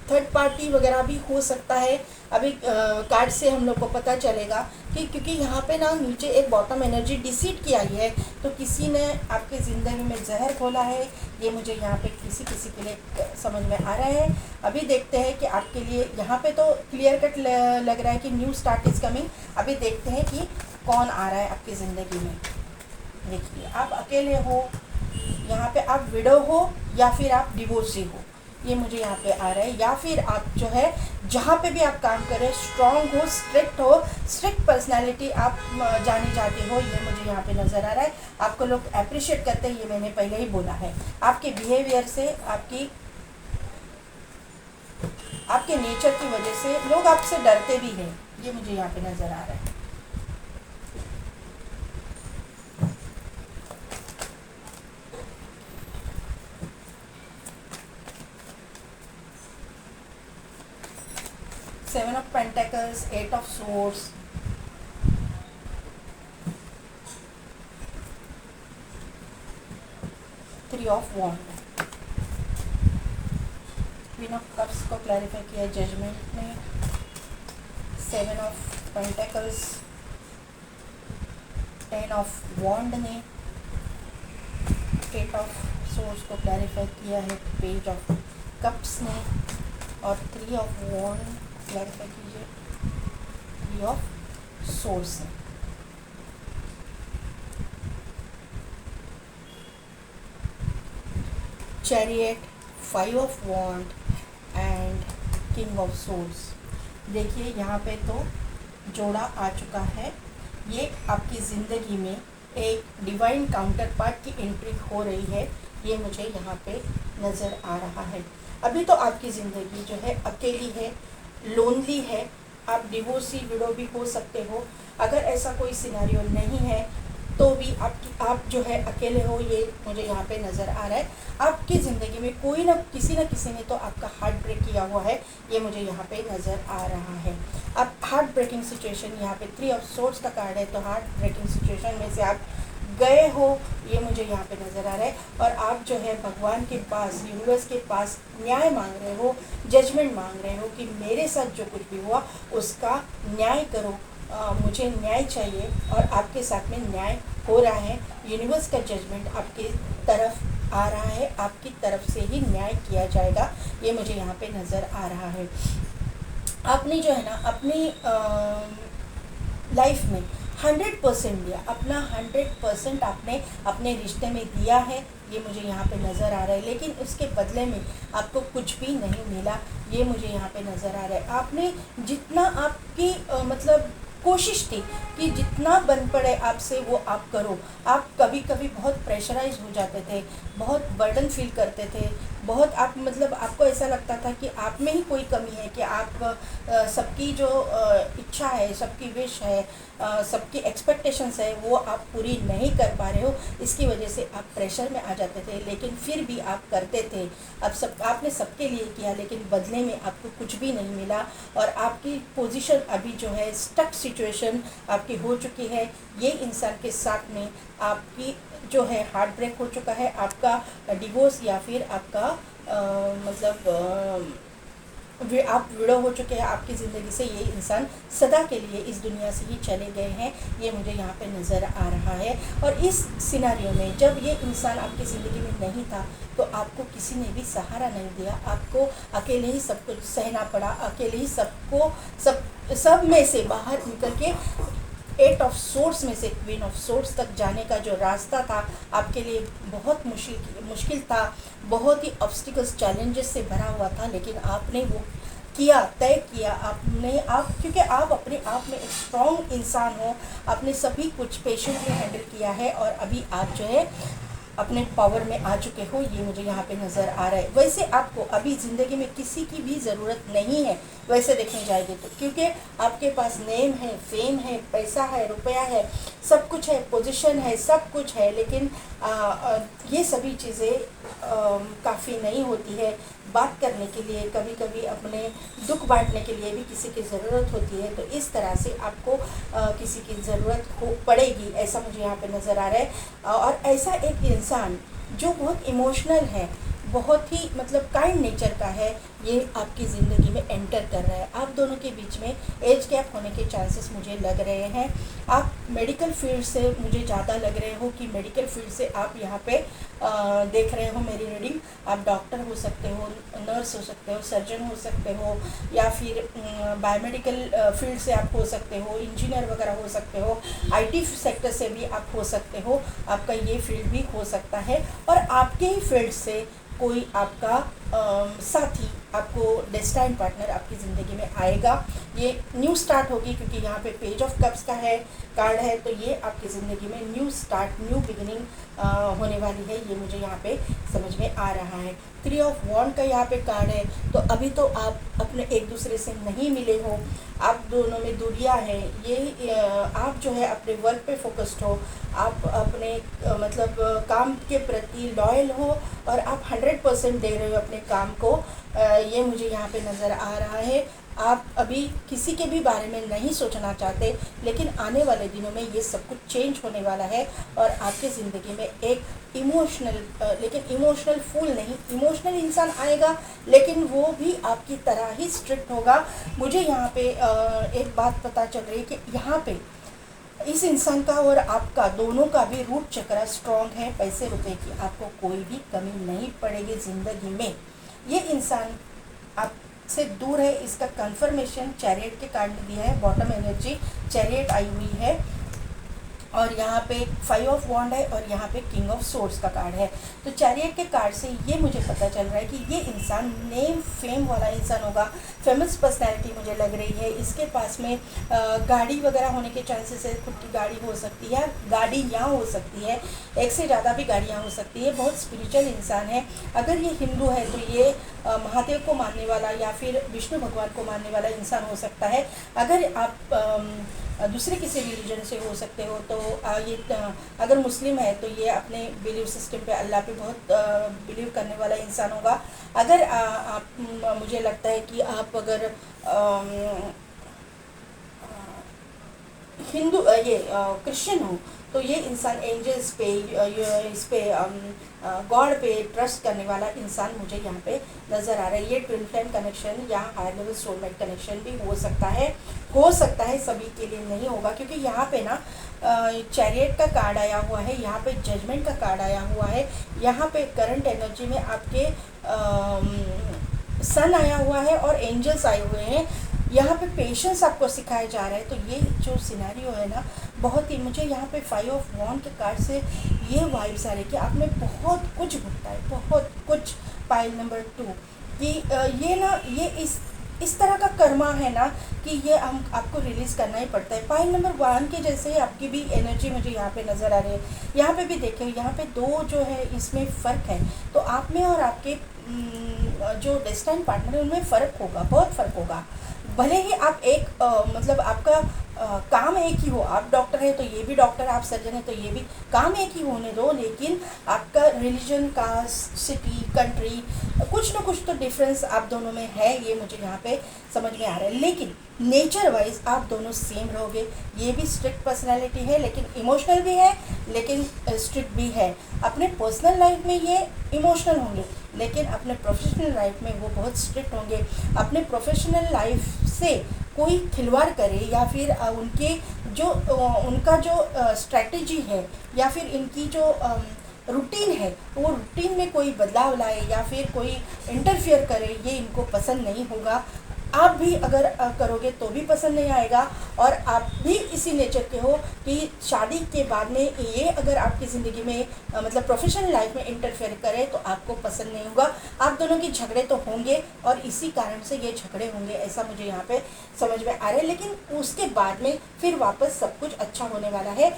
थर्ड पार्टी वगैरह भी हो सकता है। अभी कार्ड से हम लोग को पता चलेगा कि क्योंकि यहाँ पे ना नीचे एक बॉटम एनर्जी डिसीट की आई है, तो किसी ने आपकी ज़िंदगी में जहर खोला है। ये मुझे यहाँ पे किसी के लिए समझ में आ रहा है। अभी देखते हैं कि आपके लिए यहाँ पे तो क्लियर कट लग रहा है कि न्यू स्टार्ट इज़ कमिंग। अभी देखते हैं कि कौन आ रहा है आपकी ज़िंदगी में। देखिए, आप अकेले हो, यहाँ पे आप विडो हो, या फिर आप डिवोर्सी हो, ये मुझे यहाँ पे आ रहा है। या फिर आप जो है जहाँ पे भी आप काम कर रहे हैं स्ट्रॉन्ग हो, स्ट्रिक्ट पर्सनालिटी आप जानी जाती हो, ये मुझे यहाँ पे नज़र आ रहा है। आपको लोग अप्रिशिएट करते हैं, ये मैंने पहले ही बोला है। आपके बिहेवियर से, आपके नेचर की वजह से लोग आपसे डरते भी हैं, ये मुझे यहाँ पे नज़र आ रहा है। Seven of Pentacles, 8 of Swords, Three of Wands, Queen of Cups को क्लैरिफाई किया जजमेंट में, 7 of Pentacles, 10 of Wand ने, 8 of Swords को क्लैरिफाई किया है पेज ऑफ कप्स ने, और 3 of Wand क्लैरिफाई कीजिए 3 of Swords ने। Chariot, 5 of Wand and king of Swords। देखिए यहाँ पे तो जोड़ा आ चुका है। ये आपकी ज़िंदगी में एक डिवाइन काउंटर पार्ट की एंट्री हो रही है, ये मुझे यहाँ पे नज़र आ रहा है। अभी तो आपकी ज़िंदगी जो है अकेली है, लोनली है। आप डिवोर्सी विडो भी हो सकते हो। अगर ऐसा कोई सिनेरियो नहीं है तो भी आप जो है अकेले हो, ये मुझे यहाँ पे नज़र आ रहा है। आपकी ज़िंदगी में कोई ना किसी ने तो आपका हार्ट ब्रेक किया हुआ है, ये मुझे यहाँ पे नज़र आ रहा है। अब हार्ट ब्रेकिंग सिचुएशन, यहाँ पे 3 of Swords का कार्ड है, तो हार्ट ब्रेकिंग सिचुएशन में से आप गए हो, ये मुझे यहाँ पे नज़र आ रहा है। और आप जो है भगवान के पास, यूनिवर्स के पास न्याय मांग रहे हो, जजमेंट मांग रहे हो कि मेरे साथ जो कुछ भी हुआ उसका न्याय करो, मुझे न्याय चाहिए। और आपके साथ में न्याय हो रहा है, यूनिवर्स का जजमेंट आपके तरफ आ रहा है, आपकी तरफ से ही न्याय किया जाएगा, ये मुझे यहाँ पे नज़र आ रहा है। आपने जो है ना अपनी लाइफ में 100% दिया, अपना 100% आपने अपने रिश्ते में दिया है, ये मुझे यहाँ पे नज़र आ रहा है। लेकिन उसके बदले में आपको कुछ भी नहीं मिला, ये मुझे यहाँ पे नज़र आ रहा है। आपने जितना आपकी मतलब कोशिश थी कि जितना बन पड़े आपसे वो आप करो। आप कभी कभी बहुत प्रेशराइज हो जाते थे, बहुत बर्डन फील करते थे, बहुत आप मतलब आपको ऐसा लगता था कि आप में ही कोई कमी है, कि आप सबकी जो इच्छा है, सबकी विश है, सबकी एक्सपेक्टेशंस है, वो आप पूरी नहीं कर पा रहे हो। इसकी वजह से आप प्रेशर में आ जाते थे, लेकिन फिर भी आप करते थे। आपने सबके लिए किया, लेकिन बदले में आपको कुछ भी नहीं मिला। और आपकी पोजीशन अभी जो है स्टक सिचुएशन आपकी हो चुकी है। ये इंसान के साथ में आपकी जो है हार्ट ब्रेक हो चुका है, आपका डिवोर्स या फिर आपका आप विड़ो हो चुके हैं। आपकी ज़िंदगी से ये इंसान सदा के लिए इस दुनिया से ही चले गए हैं, ये मुझे यहाँ पे नज़र आ रहा है। और इस सिनेरियो में जब ये इंसान आपकी ज़िंदगी में नहीं था, तो आपको किसी ने भी सहारा नहीं दिया, आपको अकेले ही सब कुछ सहना पड़ा, अकेले ही सब में से बाहर निकल के 8 ऑफ सोर्स में से क्वीन ऑफ सोर्स तक जाने का जो रास्ता था आपके लिए बहुत मुश्किल था, बहुत ही ऑब्स्टिकल्स, चैलेंजेस से भरा हुआ था। लेकिन आपने वो किया, तय किया आप, क्योंकि आप अपने आप में एक स्ट्रॉन्ग इंसान हो, आपने सभी कुछ पेशेंटली हैंडल किया है और अभी आप जो है अपने पावर में आ चुके हो, ये मुझे यहाँ पे नज़र आ रहा है। वैसे आपको अभी ज़िंदगी में किसी की भी ज़रूरत नहीं है, वैसे देखने जाएंगे तो, क्योंकि आपके पास नेम है, फेम है, पैसा है, रुपया है, सब कुछ है, पोजीशन है, सब कुछ है। लेकिन ये सभी चीज़ें काफ़ी नहीं होती है। बात करने के लिए, कभी कभी अपने दुख बांटने के लिए भी किसी की ज़रूरत होती है। तो इस तरह से आपको किसी की ज़रूरत हो पड़ेगी, ऐसा मुझे यहाँ पे नज़र आ रहा है। और ऐसा एक इंसान जो बहुत इमोशनल है, बहुत ही मतलब काइंड नेचर का है, ये आपकी ज़िंदगी में एंटर कर रहा है। आप दोनों के बीच में एज गैप होने के चांसेस मुझे लग रहे हैं। आप मेडिकल फील्ड से मुझे ज़्यादा लग रहे हो कि मेडिकल फील्ड से आप यहाँ पे देख रहे हो मेरी रीडिंग। आप डॉक्टर हो सकते हो, नर्स हो सकते हो, सर्जन हो सकते हो, या फिर बायोमेडिकल फील्ड से आप हो सकते हो, इंजीनियर वगैरह हो सकते हो, IT सेक्टर से भी आप हो सकते हो, आपका ये फील्ड भी हो सकता है। और आपके ही फील्ड से कोई आपका साथी, आपको डेस्टाइन पार्टनर आपकी ज़िंदगी में आएगा। ये न्यू स्टार्ट होगी, क्योंकि यहाँ पे पेज ऑफ कप्स का है कार्ड है, तो ये आपकी ज़िंदगी में न्यू स्टार्ट, न्यू बिगिनिंग होने वाली है, ये मुझे यहाँ पे समझ में आ रहा है। 3 ऑफ वॉन्ड का यहाँ पे कार्ड है। तो अभी तो आप अपने एक दूसरे से नहीं मिले हो, आप दोनों में दूरियां है। ये आप जो है अपने वर्क पे फोकस्ड हो, आप अपने मतलब काम के प्रति लॉयल हो, और आप 100% दे रहे हो अपने काम को, ये मुझे यहाँ पे नज़र आ रहा है। आप अभी किसी के भी बारे में नहीं सोचना चाहते, लेकिन आने वाले दिनों में ये सब कुछ चेंज होने वाला है। और आपके ज़िंदगी में एक इमोशनल, लेकिन इमोशनल फूल नहीं, इमोशनल इंसान आएगा, लेकिन वो भी आपकी तरह ही स्ट्रिक्ट होगा। मुझे यहाँ पे एक बात पता चल रही है कि यहाँ पे इस इंसान का और आपका दोनों का भी रूट चक्र स्ट्रॉन्ग है। पैसे रुपए की आपको कोई भी कमी नहीं पड़ेगी ज़िंदगी में। ये इंसान आपसे दूर है, इसका कंफर्मेशन चैरियट के कार्ड में दिया है। बॉटम एनर्जी चैरियट आई हुई है, और यहाँ पे 5 ऑफ वॉन्ड है, और यहाँ पे किंग ऑफ सोर्ड्स का कार्ड है। तो चैरियट के कार्ड से ये मुझे पता चल रहा है कि ये इंसान नेम फेम वाला इंसान होगा, फेमस पर्सनैलिटी मुझे लग रही है। इसके पास में गाड़ी वगैरह होने के चांसेस है, खुद की गाड़ी हो सकती है, गाड़ियाँ हो सकती है, एक से ज़्यादा भी गाड़ियाँ हो सकती है। बहुत स्पिरिचुअल इंसान है। अगर ये हिंदू है तो ये महादेव को मानने वाला या फिर विष्णु भगवान को मानने वाला इंसान हो सकता है। अगर आप दूसरे किसी रिलीजन से हो सकते हो, तो ये अगर मुस्लिम है तो ये अपने बिलीव सिस्टम पे, अल्लाह पे बहुत बिलीव करने वाला इंसान होगा। अगर आप मुझे लगता है कि आप अगर हिंदू ये क्रिश्चियन हो तो ये इंसान एंजल्स पे इस पे गॉड पे ट्रस्ट करने वाला इंसान मुझे यहाँ पे नज़र आ रहा है। ये ट्विन फ्लेम कनेक्शन या हायर लेवल सोलमेट कनेक्शन भी हो सकता है, सभी के लिए नहीं होगा, क्योंकि यहाँ पे ना चैरियट का कार्ड आया हुआ है, यहाँ पे जजमेंट का कार्ड आया हुआ है, यहाँ पे करंट एनर्जी में आपके सन आया हुआ है और एंजल्स आए हुए हैं। यहाँ पे पेशेंस आपको सिखाया जा रहा है। तो ये जो सिनेरियो है ना, बहुत ही मुझे यहाँ पे 5 ऑफ वॉन्ड के कार्ड से ये वाइब्स आ रही कि आप में बहुत कुछ घटता है, बहुत कुछ। पाइल नंबर 2 कि ये ना ये इस तरह का कर्मा है ना कि ये हम आपको रिलीज़ करना ही पड़ता है। पाइल नंबर 1 के जैसे ही आपकी भी एनर्जी मुझे यहाँ पे नज़र आ रही है। यहाँ पे भी देखें, यहाँ पे 2 जो है इसमें फ़र्क है। तो आप में और आपके जो डेस्टाइन पार्टनर है उनमें फ़र्क होगा, बहुत फ़र्क होगा। भले ही आप एक मतलब आपका काम एक ही हो, आप डॉक्टर है तो ये भी डॉक्टर, आप सर्जन है तो ये भी, काम एक ही होने दो, लेकिन आपका रिलीजन, कास्ट, सिटी, कंट्री, कुछ ना कुछ तो डिफरेंस आप दोनों में है, ये मुझे यहाँ पे समझ में आ रहा है। लेकिन नेचर वाइज आप दोनों सेम रहोगे। ये भी स्ट्रिक्ट पर्सनालिटी है, लेकिन इमोशनल भी है, लेकिन स्ट्रिक्ट भी है। अपने पर्सनल लाइफ में ये इमोशनल होंगे, लेकिन अपने प्रोफेशनल लाइफ में वो बहुत स्ट्रिक्ट होंगे। अपने प्रोफेशनल लाइफ से कोई खिलवाड़ करे या फिर उनका जो स्ट्रैटेजी है या फिर इनकी जो रूटीन है, वो रूटीन में कोई बदलाव लाए या फिर कोई इंटरफियर करे, ये इनको पसंद नहीं होगा। आप भी अगर करोगे तो भी पसंद नहीं आएगा। और आप भी इसी नेचर के हो कि शादी के बाद में ये अगर आपकी ज़िंदगी में मतलब प्रोफेशनल लाइफ में इंटरफेयर करे तो आपको पसंद नहीं होगा। आप दोनों के झगड़े तो होंगे और इसी कारण से ये झगड़े होंगे, ऐसा मुझे यहाँ पे समझ में आ रहा है। लेकिन उसके बाद में फिर वापस सब कुछ अच्छा होने वाला है।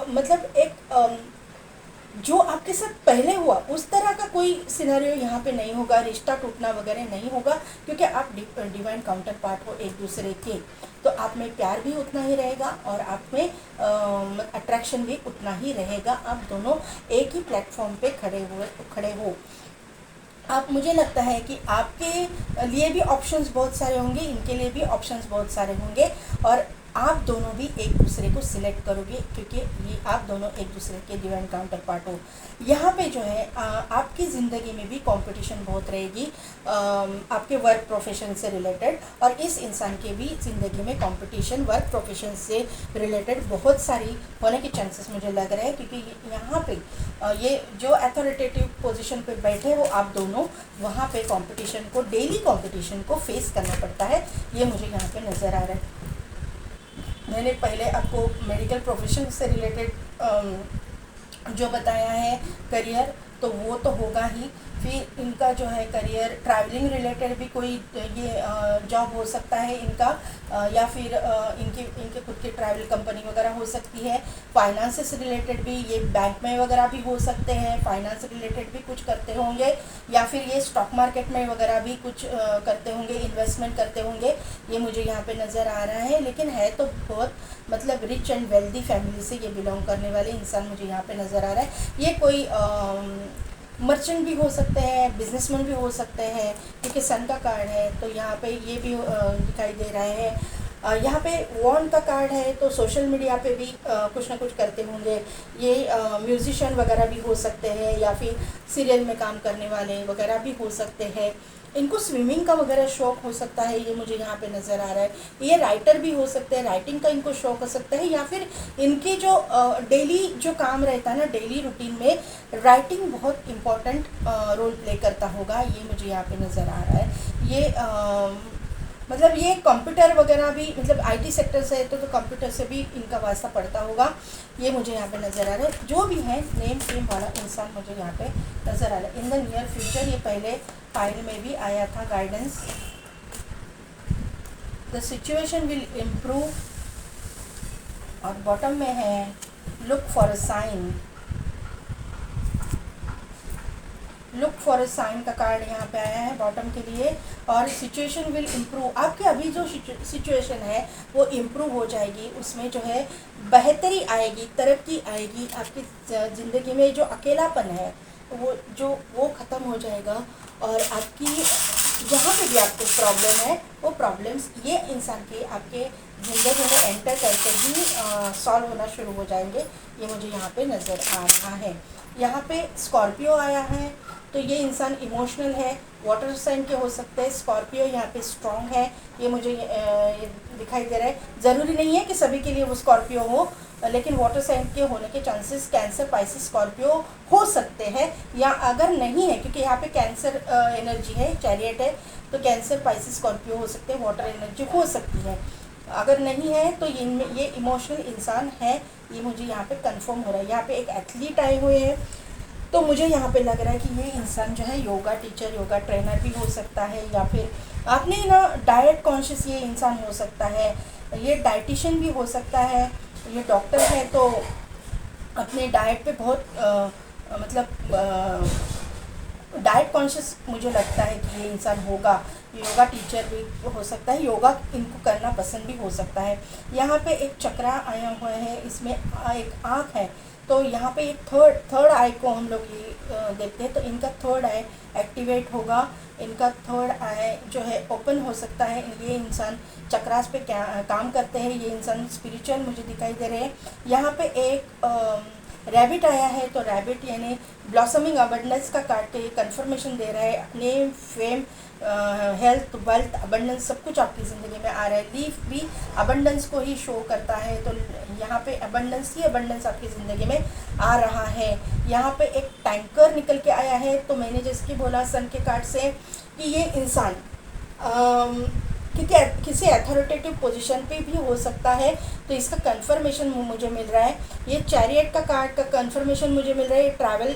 मतलब एक जो आपके साथ पहले हुआ उस तरह का कोई सिनेरियो यहाँ पे नहीं होगा, रिश्ता टूटना वगैरह नहीं होगा, क्योंकि आप डिवाइन काउंटर पार्ट हो एक दूसरे के। तो आप में प्यार भी उतना ही रहेगा और आप में अट्रैक्शन भी उतना ही रहेगा। आप दोनों एक ही प्लेटफॉर्म पे खड़े हो। आप, मुझे लगता है कि आपके लिए भी ऑप्शंस बहुत सारे होंगे, इनके लिए भी ऑप्शंस बहुत सारे होंगे, और आप दोनों भी एक दूसरे को सिलेक्ट करोगे, क्योंकि ये आप दोनों एक दूसरे के डिवाइन काउंटर पार्ट हो। यहाँ पे जो है आपकी ज़िंदगी में भी कंपटीशन बहुत रहेगी आपके वर्क प्रोफेशन से रिलेटेड, और इस इंसान के भी ज़िंदगी में कंपटीशन वर्क प्रोफेशन से रिलेटेड बहुत सारी होने के चांसेस मुझे लग रहे हैं, क्योंकि यहाँ पे ये जो अथॉरिटेटिव पोजीशन पे बैठे हो आप दोनों, वहाँ पे कंपटीशन को, डेली कंपटीशन को फेस करना पड़ता है, ये मुझे यहाँ पे नज़र आ रहा है। मैंने पहले आपको मेडिकल प्रोफेशन से रिलेटेड जो बताया है करियर, तो वो तो होगा ही। फिर इनका जो है करियर, ट्रैवलिंग रिलेटेड भी कोई ये जॉब हो सकता है इनका, या फिर इनके खुद की ट्रैवल कंपनी वगैरह हो सकती है। फाइनेंस से रिलेटेड भी ये बैंक में वगैरह भी हो सकते हैं, फाइनेंस रिलेटेड भी कुछ करते होंगे, या फिर ये स्टॉक मार्केट में वगैरह भी कुछ करते होंगे, इन्वेस्टमेंट करते होंगे, ये मुझे यहाँ पे नज़र आ रहा है। लेकिन है तो बहुत मतलब रिच एंड वेल्दी फैमिली से ये बिलोंग करने वाले इंसान मुझे यहाँ पे नज़र आ रहा है। ये कोई मर्चेंट भी हो सकते हैं, बिजनेसमैन भी हो सकते हैं, क्योंकि सन का कार्ड है तो यहाँ पे ये भी दिखाई दे रहा है। यहाँ पे वॉन्ड का कार्ड है तो सोशल मीडिया पे भी कुछ ना कुछ करते होंगे। ये म्यूजिशियन वगैरह भी हो सकते हैं, या फिर सीरियल में काम करने वाले वगैरह भी हो सकते हैं। इनको स्विमिंग का वगैरह शौक़ हो सकता है, ये मुझे यहाँ पे नज़र आ रहा है। ये राइटर भी हो सकते हैं, राइटिंग का इनको शौक़ हो सकता है, या फिर इनके जो डेली जो काम रहता है ना, डेली रूटीन में राइटिंग बहुत इम्पॉर्टेंट रोल प्ले करता होगा, ये मुझे यहाँ पे नज़र आ रहा है। ये मतलब ये कंप्यूटर वगैरह भी, मतलब आईटी सेक्टर से है तो कंप्यूटर से भी इनका वास्ता पड़ता होगा, ये मुझे यहाँ पे नज़र आ रहा है। जो भी है नेम फेम वाला इंसान मुझे यहाँ पे नज़र आ रहा है। इन द नियर फ्यूचर, ये पहले फाइल में भी आया था guidance, the situation will improve, और बॉटम में है look for a sign. Look for a sign का कार्ड यहाँ पे आया है बॉटम के लिए, और सिचुएशन विल इम्प्रूव। आपकी अभी जो सिचुएशन है वो इम्प्रूव हो जाएगी, उसमें जो है बेहतरी आएगी, तरक्की आएगी। आपकी ज़िंदगी में जो अकेलापन है वो ख़त्म हो जाएगा, और आपकी जहाँ पे भी आपको प्रॉब्लम है वो प्रॉब्लम्स ये इंसान के आपके ज़िंदगी में एंटर करते ही सॉल्व होना शुरू हो जाएंगे। ये मुझे यहाँ पे नज़र आ रहा है। यहाँ पे स्कॉर्पियो आया है, तो ये इंसान इमोशनल है, वाटर साइन के हो सकते हैं। स्कॉर्पियो यहाँ पे स्ट्रॉन्ग है, ये मुझे ये दिखाई दे रहा है। ज़रूरी नहीं है कि सभी के लिए वो स्कॉर्पियो हो, लेकिन वाटर साइन के होने के चांसेस कैंसर, पाइसिस, स्कॉर्पियो हो सकते हैं। या अगर नहीं है, क्योंकि यहाँ पे कैंसर एनर्जी है, चैरियट है, तो कैंसर, पाइसिस, स्कॉर्पियो हो सकते हैं, वाटर एनर्जी हो सकती है। अगर नहीं है तो ये इमोशनल इंसान है, ये मुझे यहाँ पे कंफर्म हो रहा है। यहाँ पे एक एथलीट आए हुए हैं, तो मुझे यहाँ पे लग रहा है कि ये इंसान जो है योगा टीचर, योगा ट्रेनर भी हो सकता है, या फिर आपने ना डाइट कॉन्शियस ये इंसान हो सकता है, ये डाइटिशियन भी हो सकता है, ये डॉक्टर है तो अपने डाइट पे बहुत डाइट कॉन्शियस मुझे लगता है कि ये इंसान होगा। योगा टीचर भी हो सकता है, योगा इनको करना पसंद भी हो सकता है। यहाँ पे एक चक्रा आया हुआ है, इसमें एक आँख है, तो यहाँ पे एक थर्ड आई को हम लोग ये देखते हैं, तो इनका थर्ड आई एक्टिवेट होगा, इनका थर्ड आई जो है ओपन हो सकता है। ये इंसान चक्रास पे काम करते हैं, ये इंसान स्पिरिचुअल मुझे दिखाई दे रहे हैं। यहाँ पे एक रैबिट आया है, तो रैबिट यानी ब्लॉसमिंग अबंडेंस का कार्ड के कंफर्मेशन दे रहा है। Name, fame, health, wealth, abundance सब कुछ आपकी ज़िंदगी में आ रहा है। लीफ भी अबंडेंस को ही शो करता है, तो यहाँ पे अबंडेंस ही अबंडेंस आपकी ज़िंदगी में आ रहा है। यहाँ पे एक टैंकर निकल के आया है, तो मैंने जैसे कि बोला सन के कार्ड से कि ये इंसान क्योंकि किसी अथॉरिटेटिव पोजीशन पे भी हो सकता है, तो इसका कंफर्मेशन मुझे मिल रहा है। ये चैरियट का कार्ड का कंफर्मेशन मुझे मिल रहा है। ट्रैवल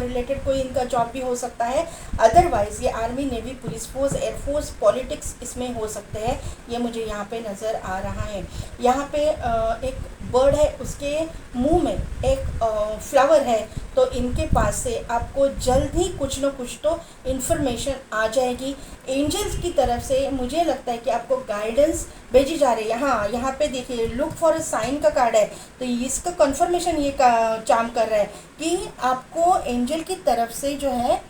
रिलेटेड कोई इनका जॉब भी हो सकता है। अदरवाइज़ ये army, navy, police force, air force, politics इसमें हो सकते हैं, ये मुझे यहाँ पे नज़र आ रहा है। यहाँ पे एक बर्ड है, उसके मुंह में एक फ्लावर है, तो इनके पास से आपको जल्द ही कुछ न कुछ तो इन्फॉर्मेशन आ जाएगी। एंजल्स की तरफ से मुझे लगता है कि आपको गाइडेंस भेजी जा रही है। हाँ, यहाँ पे देखिए लुक फॉर अ साइन का कार्ड है, तो इसका कंफर्मेशन ये काम कर रहा है कि आपको एंजल की तरफ से जो है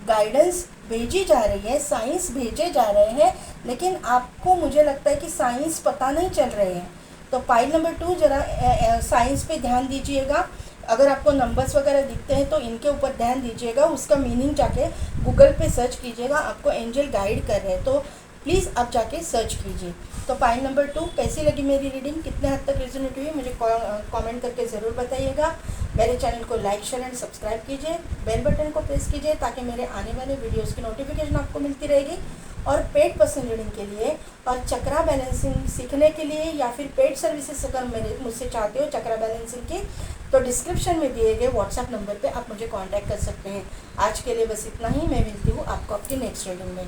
गाइडेंस भेजी जा रही है, साइंस भेजे जा रहे हैं, लेकिन आपको मुझे लगता है कि साइंस पता नहीं चल रहे हैं। तो पाइल नंबर 2 ज़रा साइंस पे ध्यान दीजिएगा। अगर आपको नंबर्स वगैरह दिखते हैं तो इनके ऊपर ध्यान दीजिएगा, उसका मीनिंग जाके गूगल पे सर्च कीजिएगा, आपको एंजल गाइड कर रहे हैं, तो प्लीज़ आप जाके सर्च कीजिए। तो पाइल नंबर 2 कैसी लगी मेरी रीडिंग, कितने हद तक रेजोनेट हुई, मुझे कमेंट करके ज़रूर बताइएगा। मेरे चैनल को लाइक, शेयर एंड सब्सक्राइब कीजिए, बेल बटन को प्रेस कीजिए ताकि मेरे आने वाले वीडियोस की नोटिफिकेशन आपको मिलती रहेगी। और पेड पर्सन रीडिंग के लिए और चक्रा बैलेंसिंग सीखने के लिए या फिर पेड सर्विसेज अगर मुझसे चाहते हो चक्रा बैलेंसिंग की, तो डिस्क्रिप्शन में दिए गए व्हाट्सएप नंबर पे आप मुझे कांटेक्ट कर सकते हैं। आज के लिए बस इतना ही, मैं मिलती हूँ आपको आपकी नेक्स्ट रीडिंग में।